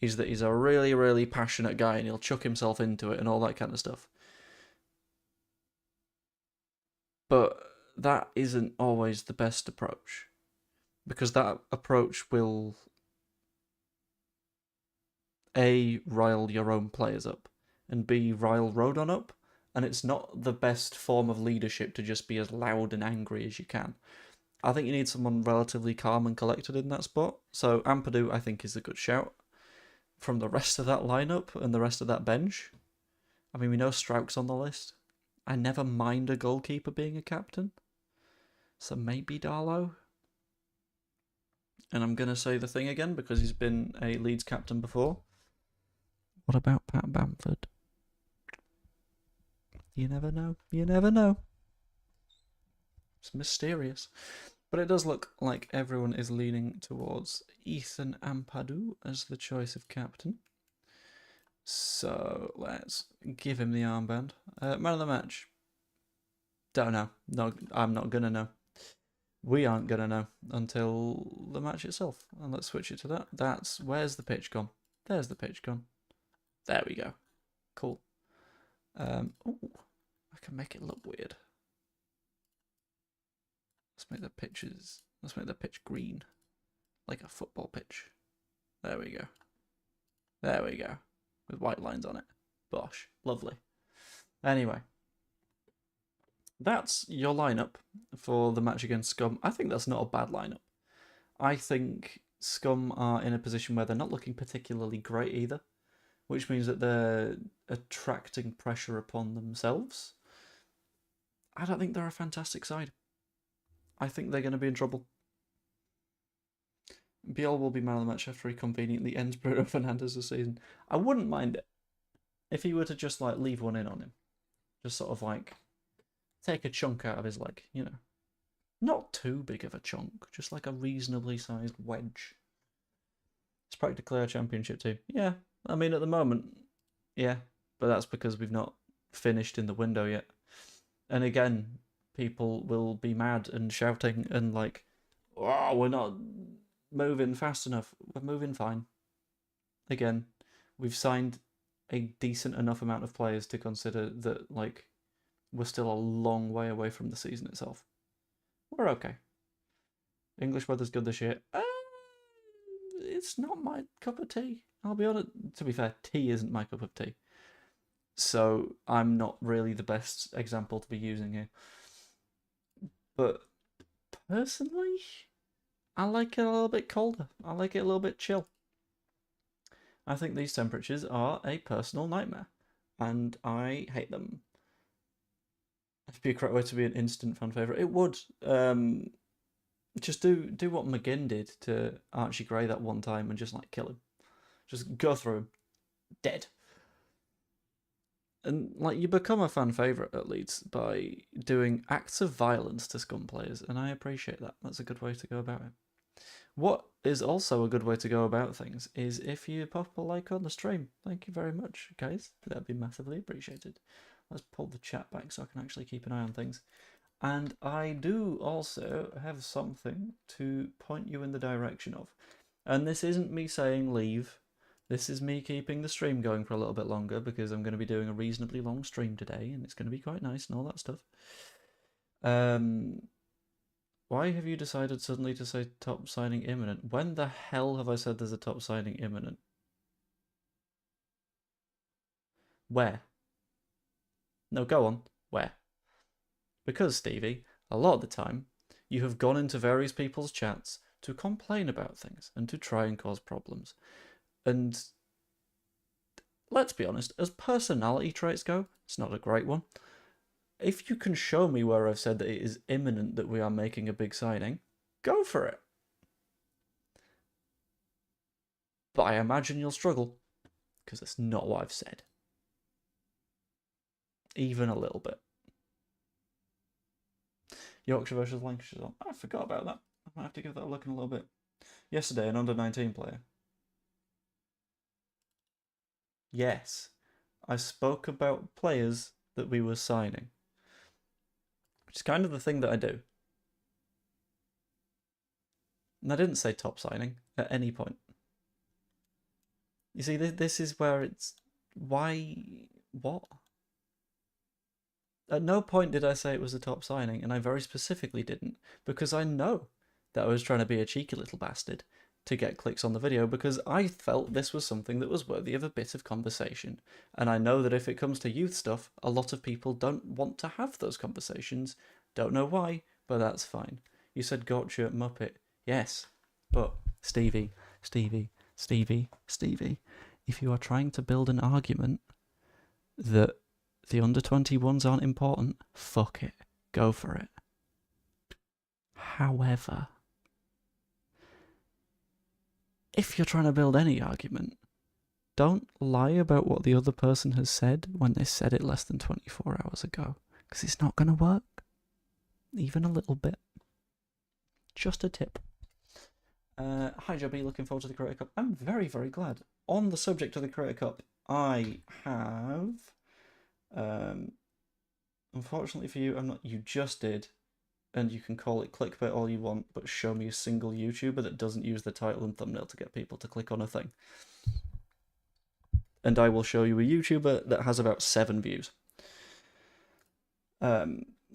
is that he's a really, really passionate guy and he'll chuck himself into it and all that kind of stuff. But that isn't always the best approach. Because that approach will A, rile your own players up, and B, rile Rodon up, and it's not the best form of leadership to just be as loud and angry as you can. I think you need someone relatively calm and collected in that spot, so Ampadu I think is a good shout. From the rest of that lineup and the rest of that bench, I mean, we know Strauch's on the list. I never mind a goalkeeper being a captain, so maybe Darlow. And I'm going to say the thing again because he's been a Leeds captain before. What about Pat Bamford? You never know. You never know. It's mysterious. But it does look like everyone is leaning towards Ethan Ampadu as the choice of captain. So let's give him the armband. Man of the match. Don't know. No, I'm not going to know. We aren't going to know until the match itself. And let's switch it to that. Where's the pitch gone? There's the pitch gone. There we go. Cool. Ooh, I can make it look weird. Let's make the pitch green. Like a football pitch. There we go. There we go. With white lines on it. Bosh. Lovely. Anyway. That's your lineup for the match against Scum. I think that's not a bad lineup. I think Scum are in a position where they're not looking particularly great either, which means that they're attracting pressure upon themselves. I don't think they're a fantastic side. I think they're going to be in trouble. Biel will be man of the match after he conveniently ends Bruno Fernandez's season. I wouldn't mind it if he were to just like leave one in on him. Just sort of like take a chunk out of his leg, you know. Not too big of a chunk, just like a reasonably sized wedge. It's practically our championship team. Yeah, I mean at the moment, yeah, but that's because we've not finished in the window yet. And again, people will be mad and shouting and like, oh, we're not moving fast enough. We're moving fine. Again, we've signed a decent enough amount of players to consider that like we're still a long way away from the season itself. We're okay. English weather's good this year. It's not my cup of tea. I'll be honest. To be fair, tea isn't my cup of tea. So I'm not really the best example to be using here. But personally, I like it a little bit colder. I like it a little bit chill. I think these temperatures are a personal nightmare. And I hate them. It'd be a great way to be an instant fan favourite. It would. Just do what McGinn did to Archie Gray that one time and just like kill him. Just go through him. Dead. And like you become a fan favourite at Leeds by doing acts of violence to Scum players, and I appreciate that. That's a good way to go about it. What is also a good way to go about things is if you pop a like on the stream. Thank you very much, guys. That'd be massively appreciated. Let's pull the chat back so I can actually keep an eye on things. And I do also have something to point you in the direction of. And this isn't me saying leave. This is me keeping the stream going for a little bit longer because I'm going to be doing a reasonably long stream today and it's going to be quite nice and all that stuff. Why have you decided suddenly to say top signing imminent? When the hell have I said there's a top signing imminent? Where? No, go on. Where? Because, Stevie, a lot of the time, you have gone into various people's chats to complain about things and to try and cause problems. And let's be honest, as personality traits go, it's not a great one. If you can show me where I've said that it is imminent that we are making a big signing, go for it. But I imagine you'll struggle, because that's not what I've said. Even a little bit. Yorkshire versus Lancashire. I forgot about that. I might have to give that a look in a little bit. Yesterday, an under-19 player. Yes, I spoke about players that we were signing. Which is kind of the thing that I do. And I didn't say top signing at any point. You see, this is where it's... Why? What? At no point did I say it was a top signing, and I very specifically didn't, because I know that I was trying to be a cheeky little bastard to get clicks on the video because I felt this was something that was worthy of a bit of conversation. And I know that if it comes to youth stuff, a lot of people don't want to have those conversations. Don't know why, but that's fine. You said gotcha, Muppet. Yes, but Stevie, if you are trying to build an argument that the under-21s aren't important, fuck it. Go for it. However, if you're trying to build any argument, don't lie about what the other person has said when they said it less than 24 hours ago, because it's not going to work. Even a little bit. Just a tip. Hi Joby, looking forward to the Creator Cup. I'm very, very glad. On the subject of the Creator Cup, I have... unfortunately for you, you just did, and you can call it clickbait all you want, but show me a single YouTuber that doesn't use the title and thumbnail to get people to click on a thing. And I will show you a YouTuber that has about 7 views.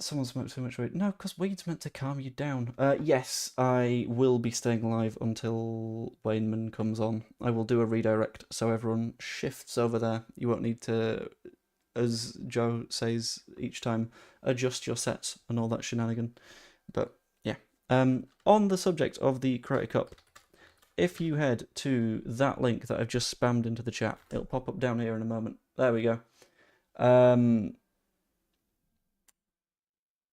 Someone smoked too much weed. No, because weed's meant to calm you down. Yes, I will be staying live until Wayneman comes on. I will do a redirect so everyone shifts over there. You won't need to, as Joe says each time, adjust your sets and all that shenanigan. But yeah. On the subject of the Creator Cup, if you head to that link that I've just spammed into the chat, it'll pop up down here in a moment. There we go.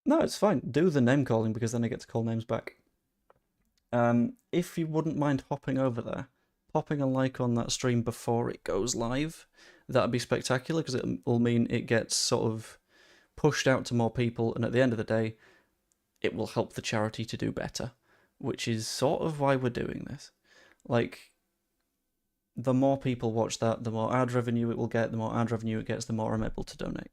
No, it's fine. Do the name calling because then I get to call names back. If you wouldn't mind hopping over there, popping a like on that stream before it goes live, that'd be spectacular because it will mean it gets sort of pushed out to more people, and at the end of the day, it will help the charity to do better, which is sort of why we're doing this. Like, the more people watch that, the more ad revenue it will get, the more ad revenue it gets, the more I'm able to donate.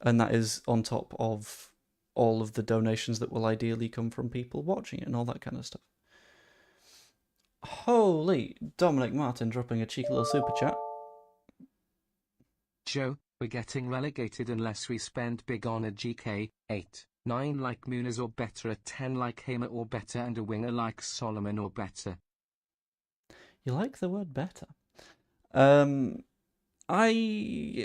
And that is on top of all of the donations that will ideally come from people watching it and all that kind of stuff. Holy, Dominic Martin dropping a cheeky little super chat. Joe, we're getting relegated unless we spend big on a GK, 8, 9 like Muniz or better, a 10 like Hamer or better, and a winger like Solomon or better. You like the word better. I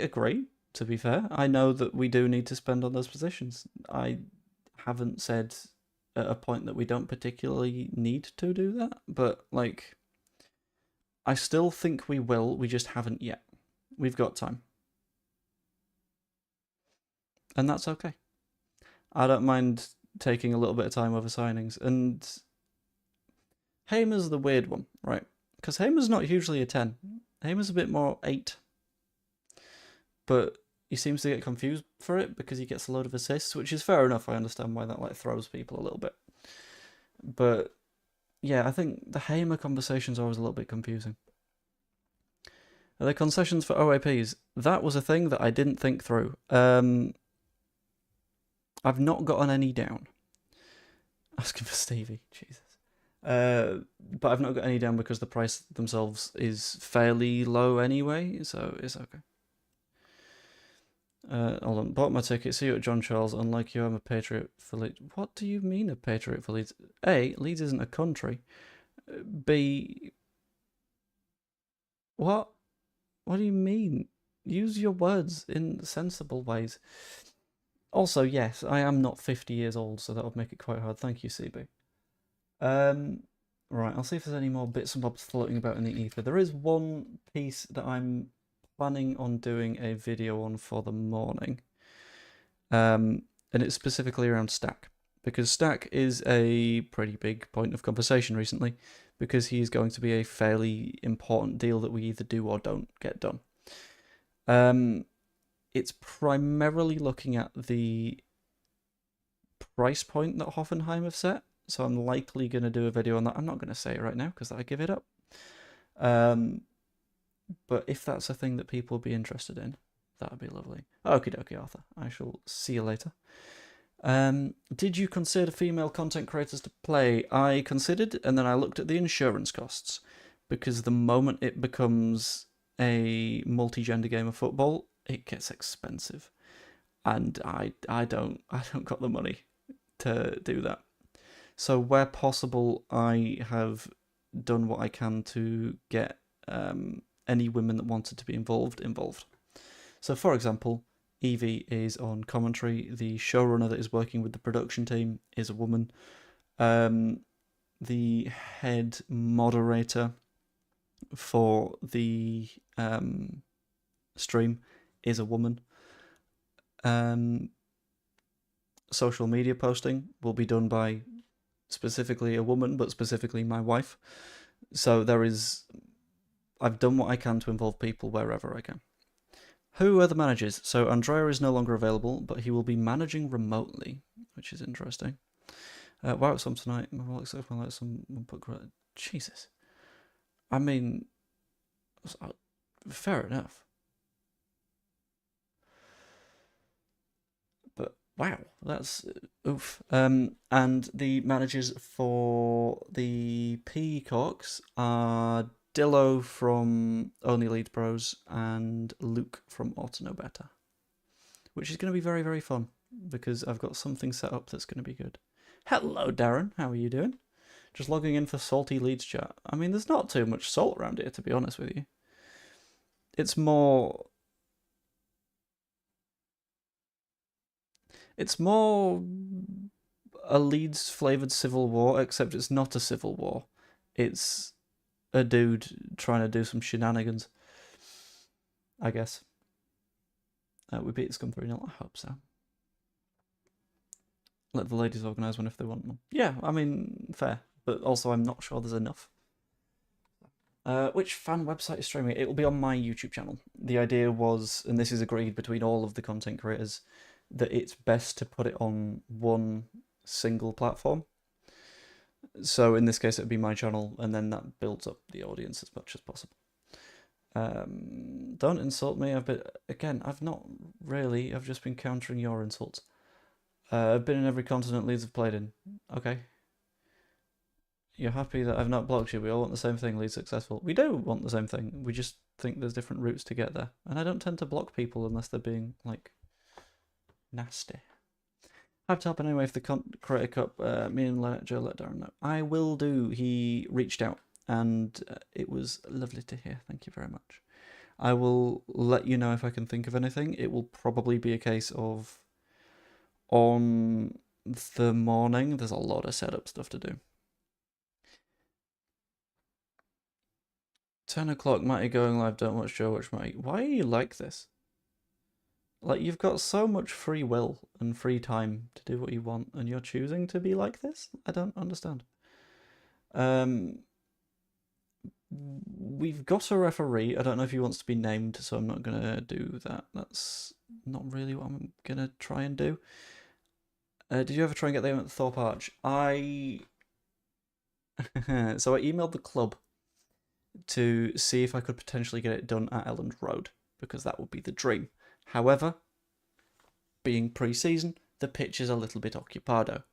agree, to be fair. I know that we do need to spend on those positions. I haven't said at a point that we don't particularly need to do that, but, like, I still think we will, we just haven't yet. We've got time. And that's okay. I don't mind taking a little bit of time over signings. And Hamer's the weird one, right? Because Hamer's not hugely a 10. Hamer's a bit more 8. But he seems to get confused for it because he gets a load of assists, which is fair enough. I understand why that throws people a little bit. But yeah, I think the Hamer conversations are always a little bit confusing. The concessions for OAPs, that was a thing that I didn't think through. I've not gotten any down. Asking for Stevie, Jesus. But I've not got any down because the price themselves is fairly low anyway, so it's okay. Hold on, bought my ticket, see you at John Charles, unlike you, I'm a patriot for Leeds. What do you mean a patriot for Leeds? A, Leeds isn't a country. B, what? What do you mean? Use your words in sensible ways. Also, yes, I am not 50 years old, so that would make it quite hard. Thank you, CB. Right, I'll see if there's any more bits and bobs floating about in the ether. There is one piece that I'm planning on doing a video on for the morning. And it's specifically around Stack. Because Stack is a pretty big point of conversation recently. Because he's going to be a fairly important deal that we either do or don't get done. It's primarily looking at the price point that Hoffenheim have set. So I'm likely going to do a video on that. I'm not going to say it right now because I give it up. But if that's a thing that people will be interested in, that would be lovely. Okie dokie, Arthur. I shall see you later. Did you consider female content creators to play? I considered, and then I looked at the insurance costs. Because the moment it becomes a multi-gender game of football, it gets expensive. And I don't got the money to do that. So where possible, I have done what I can to get any women that wanted to be involved. So, for example, Evie is on commentary. The showrunner that is working with the production team is a woman. The head moderator for the stream is a woman. Social media posting will be done by specifically a woman, but specifically my wife. So I've done what I can to involve people wherever I can. Who are the managers? So Andrea is no longer available, but he will be managing remotely, which is interesting. Wow, some tonight. Jesus. I mean, fair enough. But wow, that's oof. And the managers for the Peacocks are Dillo from Only Leeds Pros and Luke from Ought to Know Better, which is going to be very, very fun because I've got something set up that's going to be good. Hello, Darren. How are you doing? Just logging in for salty Leeds chat. I mean, there's not too much salt around here, to be honest with you. It's more a Leeds flavoured civil war, except it's not a civil war. It's a dude trying to do some shenanigans, I guess. We beat Scum 3-0. I hope so. Let the ladies organise one if they want one. Yeah, I mean, fair. But also, I'm not sure there's enough. Which fan website is streaming it? It will be on my YouTube channel. The idea was, and this is agreed between all of the content creators, that it's best to put it on one single platform. So in this case, it would be my channel, and then that builds up the audience as much as possible. Don't insult me. I've not really. I've just been countering your insults. I've been in every continent Leeds have played in. Okay. You're happy that I've not blocked you. We all want the same thing, Leeds successful. We do want the same thing. We just think there's different routes to get there. And I don't tend to block people unless they're being, like, nasty. I have to help anyway if the Creator Cup, me and Joe let Darren know. I will do. He reached out and it was lovely to hear. Thank you very much. I will let you know if I can think of anything. It will probably be a case of on the morning, there's a lot of setup stuff to do. 10 o'clock, Matty going live, don't watch Joe, watch Matty. Why are you like this? Like, you've got so much free will and free time to do what you want, and you're choosing to be like this? I don't understand. We've got a referee. I don't know if he wants to be named, so I'm not going to do that. That's not really what I'm going to try and do. Did you ever try and get them at the Thorpe Arch? So I emailed the club to see if I could potentially get it done at Elland Road, because that would be the dream. However, being pre-season, the pitch is a little bit occupado.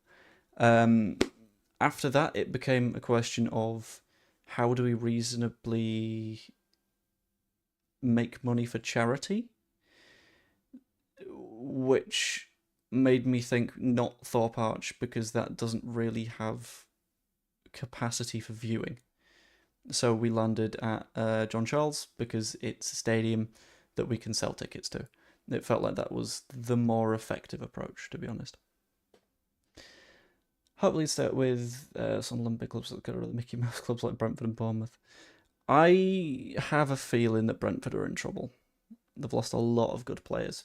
After that, it became a question of how do we reasonably make money for charity, which made me think not Thorpe Arch, because that doesn't really have capacity for viewing. So we landed at John Charles because it's a stadium that we can sell tickets to. It felt like that was the more effective approach, to be honest. Hopefully start with some Olympic clubs that go to the Mickey Mouse clubs like Brentford and Bournemouth. I have a feeling that Brentford are in trouble. They've lost a lot of good players,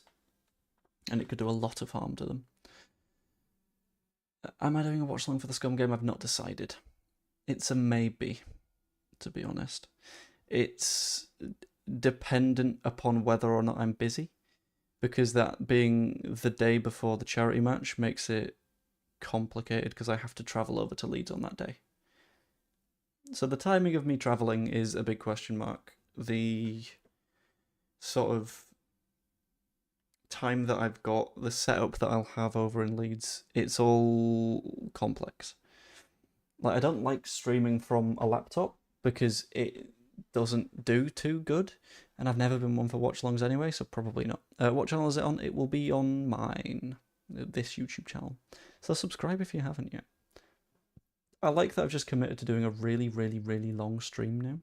and it could do a lot of harm to them. Am I doing a watch along for the Scum game? I've not decided. It's a maybe, to be honest. It's dependent upon whether or not I'm busy, because that being the day before the charity match makes it complicated because I have to travel over to Leeds on that day. So the timing of me travelling is a big question mark. The sort of time that I've got, the setup that I'll have over in Leeds, it's all complex. Like, I don't like streaming from a laptop because it doesn't do too good, and I've never been one for watch-alongs anyway, so probably not. What channel is it on? It will be on mine, this YouTube channel. So subscribe if you haven't yet. I like that I've just committed to doing a really, really, really long stream now.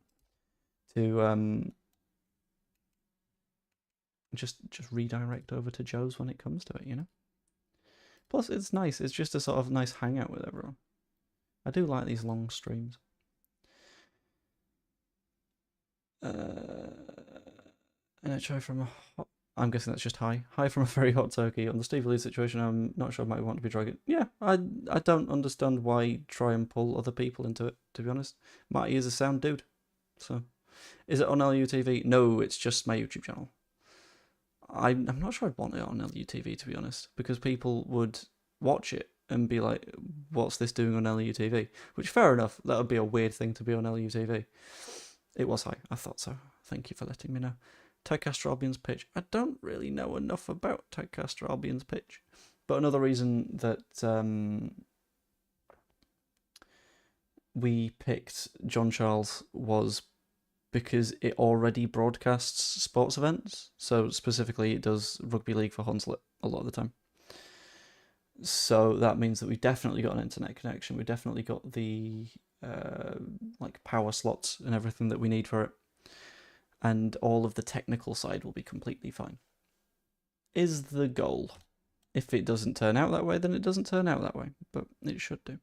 To just redirect over to Joe's when it comes to it, you know? Plus, it's nice. It's just a sort of nice hangout with everyone. I do like these long streams. And a try from a hot... I'm guessing that's just hi. Hi from a very hot turkey. On the Stevie Lee situation, I'm not sure I might want to be dragging. Yeah, I don't understand why try and pull other people into it, to be honest. Matty is a sound dude. So, is it on LUTV? No, it's just my YouTube channel. I'm not sure I'd want it on LUTV, to be honest, because people would watch it and be like, what's this doing on LUTV? Which, fair enough, that would be a weird thing to be on LUTV. It was high, I thought so. Thank you for letting me know. Tadcaster Albion's pitch. I don't really know enough about Tadcaster Albion's pitch. But another reason that we picked John Charles was because it already broadcasts sports events. So specifically, it does rugby league for Hunslet a lot of the time. So that means that we've definitely got an internet connection. We've definitely got the like power slots and everything that we need for it. And all of the technical side will be completely fine. Is the goal. If it doesn't turn out that way, then it doesn't turn out that way. But it should do.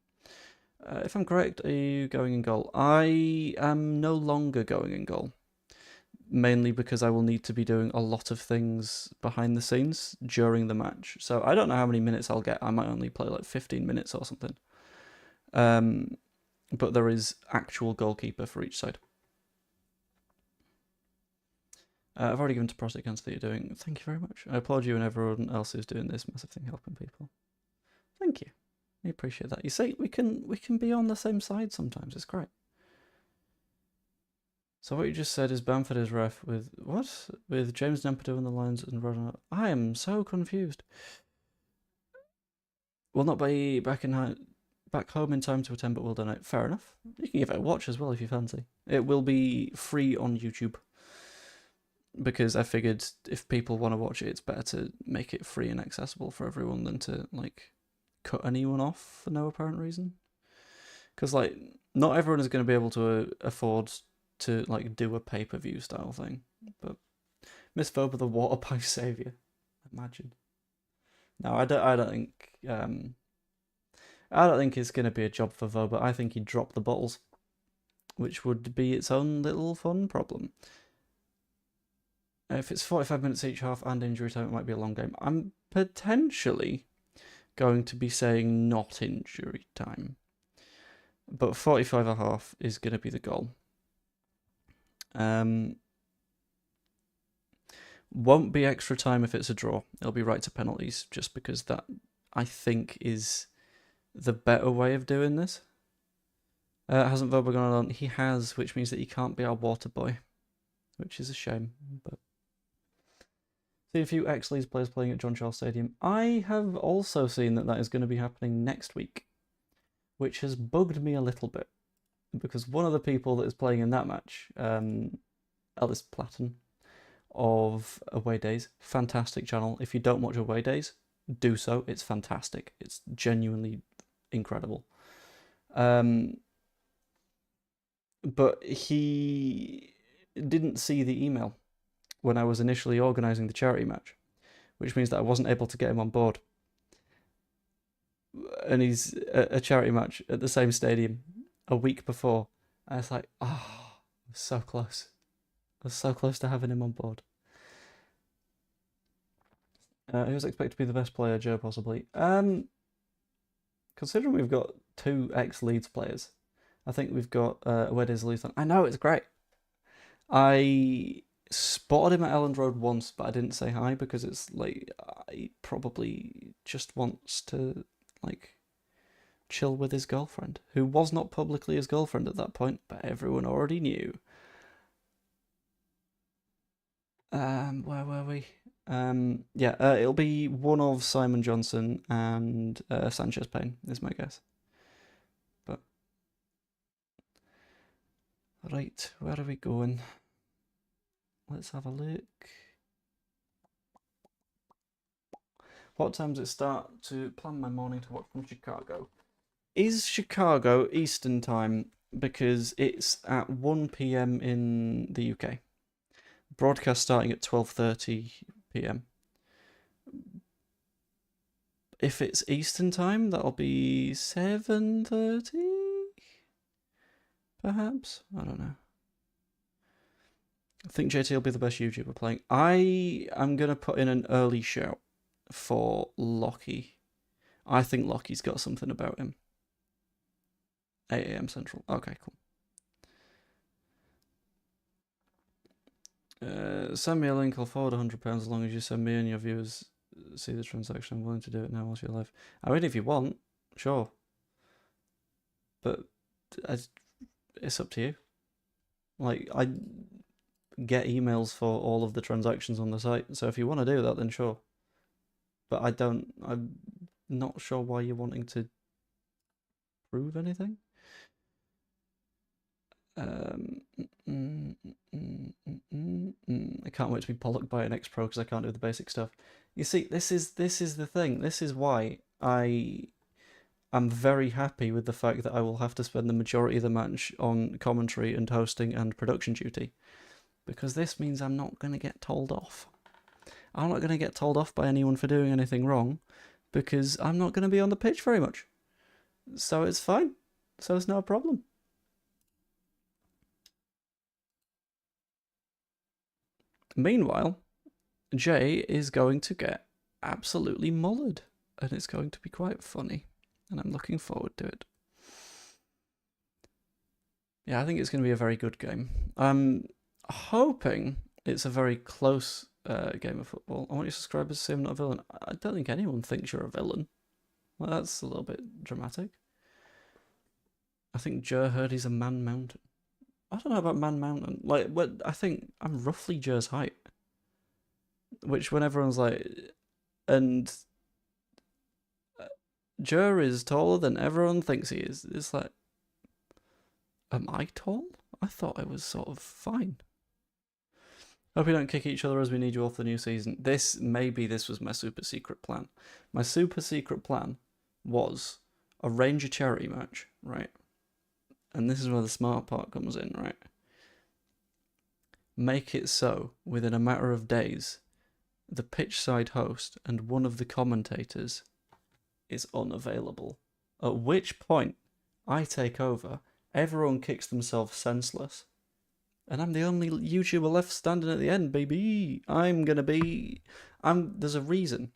If I'm correct, are you going in goal? I am no longer going in goal. Mainly because I will need to be doing a lot of things behind the scenes during the match. So I don't know how many minutes I'll get. I might only play like 15 minutes or something. But there is actual goalkeeper for each side. I've already given to Prostate Cancer that you're doing. Thank you very much. I applaud you and everyone else who's doing this massive thing, helping people. Thank you. I appreciate that. You see, we can be on the same side sometimes. It's great. So what you just said is Bamford is ref with what? With James Nampado and the Lions and Rodon. I am so confused. Will not be back home in time to attend, but will donate. Fair enough. You can give it a watch as well if you fancy. It will be free on YouTube. Because I figured if people want to watch it, it's better to make it free and accessible for everyone than to, like, cut anyone off for no apparent reason. Because, like, not everyone is going to be able to afford to, like, do a pay-per-view style thing. But Miss Voba, the water pipe saviour. Imagine. No, I don't think... I don't think it's going to be a job for Voba. I think he'd drop the bottles. Which would be its own little fun problem. If it's 45 minutes each half and injury time, it might be a long game. I'm potentially going to be saying not injury time. But 45 and a half is going to be the goal. Won't be extra time if it's a draw. It'll be right to penalties, just because that, I think, is the better way of doing this. Hasn't Voba gone on? He has, which means that he can't be our water boy. Which is a shame, but... See a few ex-Leeds players playing at John Charles Stadium. I have also seen that is going to be happening next week, which has bugged me a little bit, because one of the people that is playing in that match, Ellis Platten of Away Days, fantastic channel. If you don't watch Away Days, do so. It's fantastic. It's genuinely incredible. But he didn't see the email when I was initially organising the charity match, which means that I wasn't able to get him on board. And he's at a charity match at the same stadium a week before. And it's like, oh, I was so close. I was so close to having him on board. He was expected to be the best player, Joe, possibly. Considering we've got 2 ex-Leeds players, I think we've got Away Days Luton. I know, it's great. I spotted him at Elland Road once, but I didn't say hi because it's like he probably just wants to like chill with his girlfriend, who was not publicly his girlfriend at that point, but everyone already knew. Where were we? It'll be one of Simon Johnson and Sanchez Payne is my guess. But right, where are we going? Let's have a look. What time does it start to plan my morning to watch from Chicago? Is Chicago Eastern time because it's at 1 p.m. in the UK. Broadcast starting at 12:30 p.m. If it's Eastern time, that'll be 7:30, perhaps. I don't know. I think JT will be the best YouTuber playing. I am gonna put in an early shout for Lockie. I think Lockie's got something about him. 8 a.m. Central. Okay, cool. Send me a link. I'll forward £100 as long as you send me and your viewers see the transaction. I'm willing to do it now whilst you're live. I mean, if you want, sure. But it's up to you. Like, I get emails for all of the transactions on the site, so if you want to do that, then sure. But I'm not sure why you're wanting to prove anything. I can't wait to be bollocked by an ex-pro because I can't do the basic stuff. You see, this is the thing. This is why I'm very happy with the fact that I will have to spend the majority of the match on commentary and hosting and production duty, because this means I'm not going to get told off. I'm not going to get told off by anyone for doing anything wrong, because I'm not going to be on the pitch very much. So it's fine. So it's no problem. Meanwhile, Jay is going to get absolutely mullered, and it's going to be quite funny, and I'm looking forward to it. Yeah, I think it's going to be a very good game. I'm hoping it's a very close game of football. I want your subscribers to say I'm not a villain. I don't think anyone thinks you're a villain. Well, that's a little bit dramatic. I think Jer heard he's a Man Mountain. I don't know about Man Mountain. Like, I think I'm roughly Jer's height. Which, when everyone's like, and Jer is taller than everyone thinks he is. It's like, am I tall? I thought I was sort of fine. Hope we don't kick each other as we need you off the new season. Maybe this was my super secret plan. My super secret plan was arrange a charity match, right? And this is where the smart part comes in, right? Make it so, within a matter of days, the pitch side host and one of the commentators is unavailable. At which point, I take over, everyone kicks themselves senseless, and I'm the only YouTuber left standing at the end, baby. There's a reason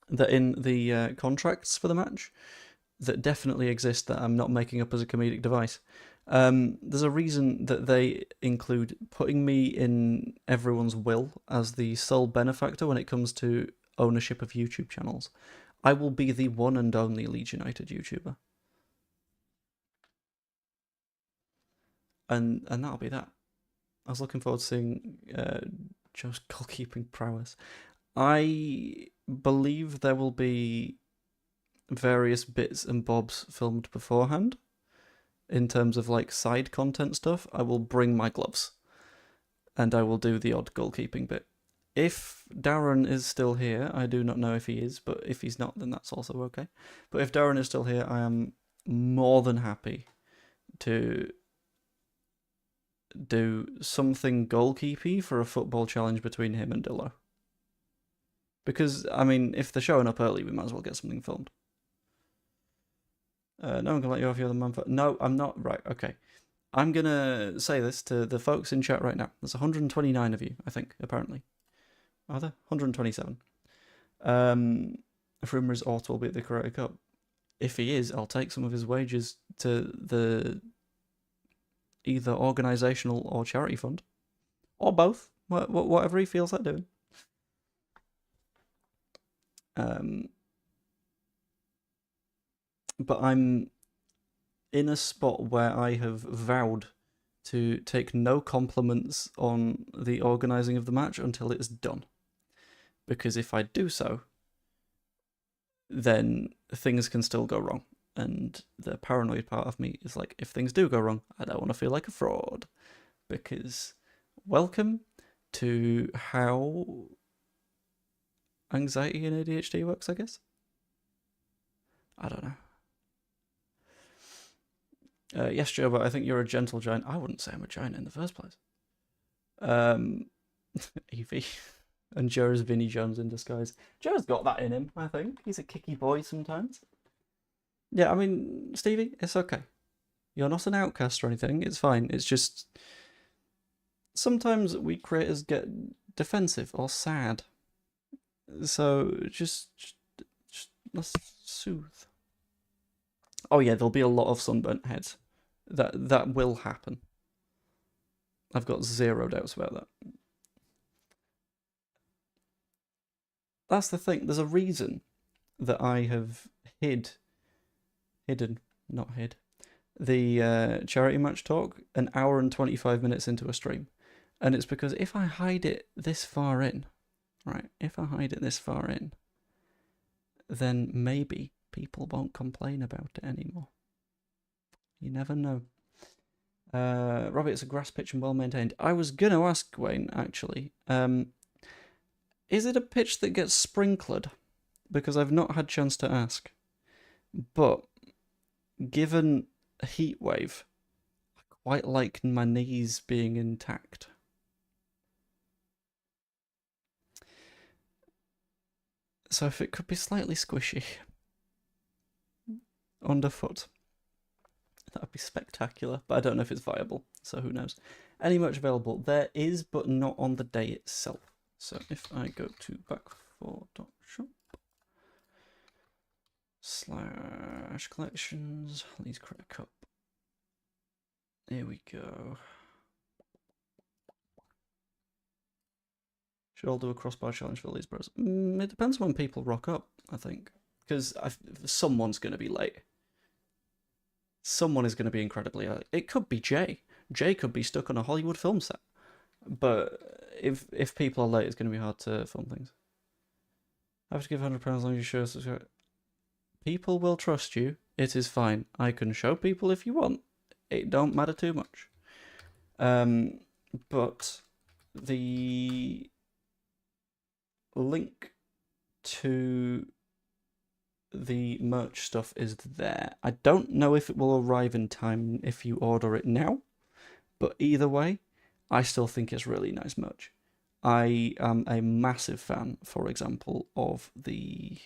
that in the contracts for the match that definitely exist that I'm not making up as a comedic device. There's a reason that they include putting me in everyone's will as the sole benefactor when it comes to ownership of YouTube channels. I will be the one and only Leeds United YouTuber. And that'll be that. I was looking forward to seeing Joe's goalkeeping prowess. I believe there will be various bits and bobs filmed beforehand. In terms of like side content stuff, I will bring my gloves. And I will do the odd goalkeeping bit. If Darren is still here, I do not know if he is, but if he's not, then that's also okay. But if Darren is still here, I am more than happy to do something goalkeepy for a football challenge between him and Dillo. Because, I mean, if they're showing up early, we might as well get something filmed. No one can let you off, you're the man for... No, I'm not. Right, okay. I'm going to say this to the folks in chat right now. There's 129 of you, I think, apparently. Are there? 127. Rumour is Otto will be at the Karate Cup. If he is, I'll take some of his wages to the either organisational or charity fund. Or both. Whatever he feels like doing. But I'm in a spot where I have vowed to take no compliments on the organising of the match until it's done. Because if I do so, then things can still go wrong. And the paranoid part of me is like, if things do go wrong, I don't want to feel like a fraud. Because welcome to how anxiety and ADHD works, I guess. I don't know. Yes, Joe, but I think you're a gentle giant. I wouldn't say I'm a giant in the first place. Evie. And Joe's Vinnie Jones in disguise. Joe's got that in him, I think. He's a kicky boy sometimes. Yeah, I mean, Stevie, it's okay. You're not an outcast or anything. It's fine. It's just sometimes we creators get defensive or sad. So just let's soothe. Oh yeah, there'll be a lot of sunburnt heads. That will happen. I've got zero doubts about that. That's the thing. There's a reason that I have hidden, not hid, the charity match talk an hour and 25 minutes into a stream. And it's because if I hide it this far in, right, if I hide it this far in, then maybe people won't complain about it anymore. You never know. Robbie, it's a grass pitch and well maintained. I was going to ask Wayne, actually, is it a pitch that gets sprinkled? Because I've not had a chance to ask. But given a heat wave, I quite like my knees being intact. So if it could be slightly squishy underfoot, that would be spectacular. But I don't know if it's viable, so who knows. Any merch available? There is, but not on the day itself. So if I go to back4.shop / collections, Leeds Credit Cup. Here we go. Should all do a crossbar challenge for Leeds Bros. It depends when people rock up, I think. Because someone's going to be late. Someone is going to be incredibly early. It could be Jay. Jay could be stuck on a Hollywood film set. But if people are late, it's going to be hard to film things. I have to give £100 as long as you show us. People will trust you. It is fine. I can show people if you want. It don't matter too much. But the link to the merch stuff is there. I don't know if it will arrive in time if you order it now. But either way, I still think it's really nice merch. I am a massive fan, for example, of the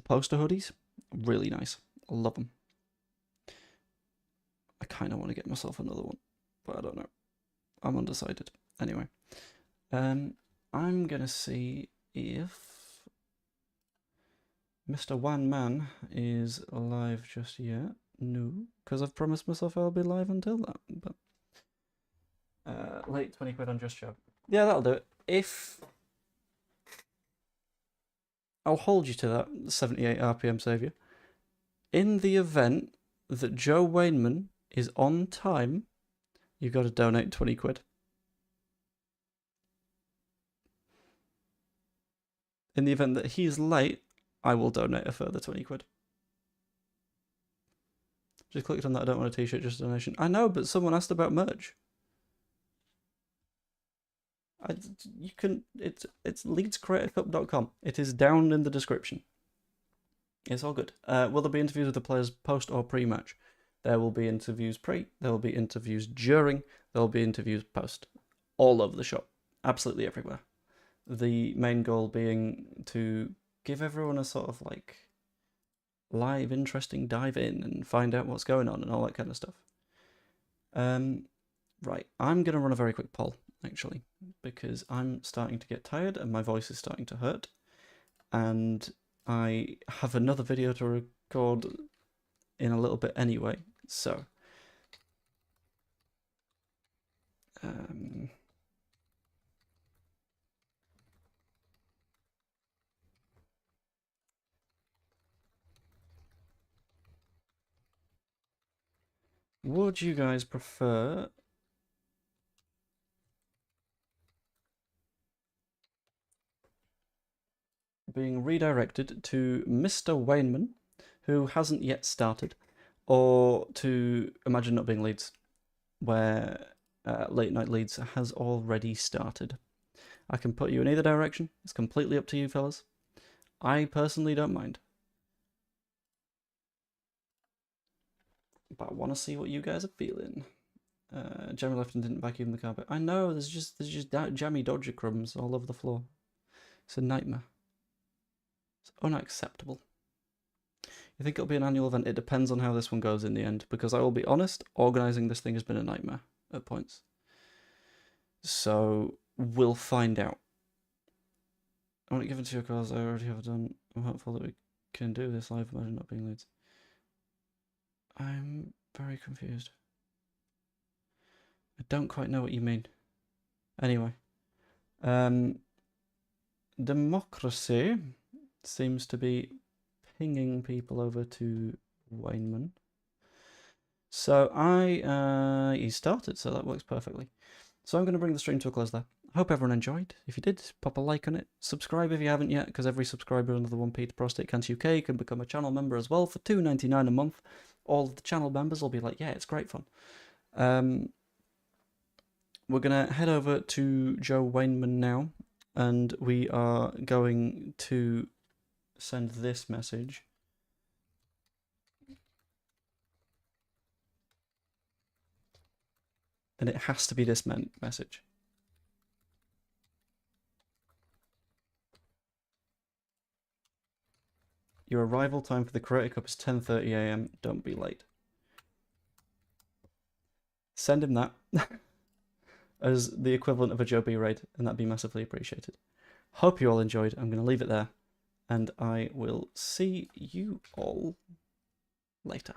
poster hoodies. Really nice. I love them. I kind of want to get myself another one, but I don't know. I'm undecided. Anyway, I'm going to see if Mr. One Man is live just yet. No, because I've promised myself I'll be live until that. But late 20 quid on Just Job. Yeah, that'll do it. If I'll hold you to that 78 RPM saviour. In the event that Joe Wainman is on time, you've got to donate 20 quid. In the event that he's late, I will donate a further 20 quid. Just clicked on that. I don't want a t-shirt, just a donation. I know, but someone asked about merch. You can. It's leedscreatorcup.com. It is down in the description. It's all good. Will there be interviews with the players post or pre-match? There will be interviews pre. There will be interviews during. There will be interviews post. All over the shop. Absolutely everywhere. The main goal being to give everyone a sort of like live, interesting dive in and find out what's going on and all that kind of stuff. Right, I'm going to run a very quick poll, actually, because I'm starting to get tired and my voice is starting to hurt. And I have another video to record in a little bit anyway, so... would you guys prefer being redirected to Mr. Wainman, who hasn't yet started, or to Imagine Not Being Leeds, where Late Night Leeds has already started? I can put you in either direction. It's completely up to you, fellas. I personally don't mind. but I want to see what you guys are feeling. Jammy left and didn't vacuum the carpet. I know, there's just jammy dodger crumbs all over the floor. It's a nightmare. It's unacceptable. You think it'll be an annual event? It depends on how this one goes in the end, because I will be honest, organising this thing has been a nightmare at points. So, we'll find out. I want to give it to your cause, I already have done. I'm hopeful that we can do this live, imagine not being Leeds. I'm very confused. I don't quite know what you mean. Anyway. Democracy seems to be pinging people over to Wayneman. So he started, so that works perfectly. So I'm going to bring the stream to a close there. Hope everyone enjoyed. If you did, pop a like on it. Subscribe if you haven't yet, because every subscriber under the 1p to Prostate Cancer UK can become a channel member as well for $2.99 a month. All of the channel members will be like, yeah, it's great fun. We're going to head over to Joe Wayneman now, and we are going to send this message. And it has to be this message. Your arrival time for the Creator Cup is 10:30 AM. Don't be late. Send him that as the equivalent of a Joe B raid, and that'd be massively appreciated. Hope you all enjoyed. I'm going to leave it there, and I will see you all later.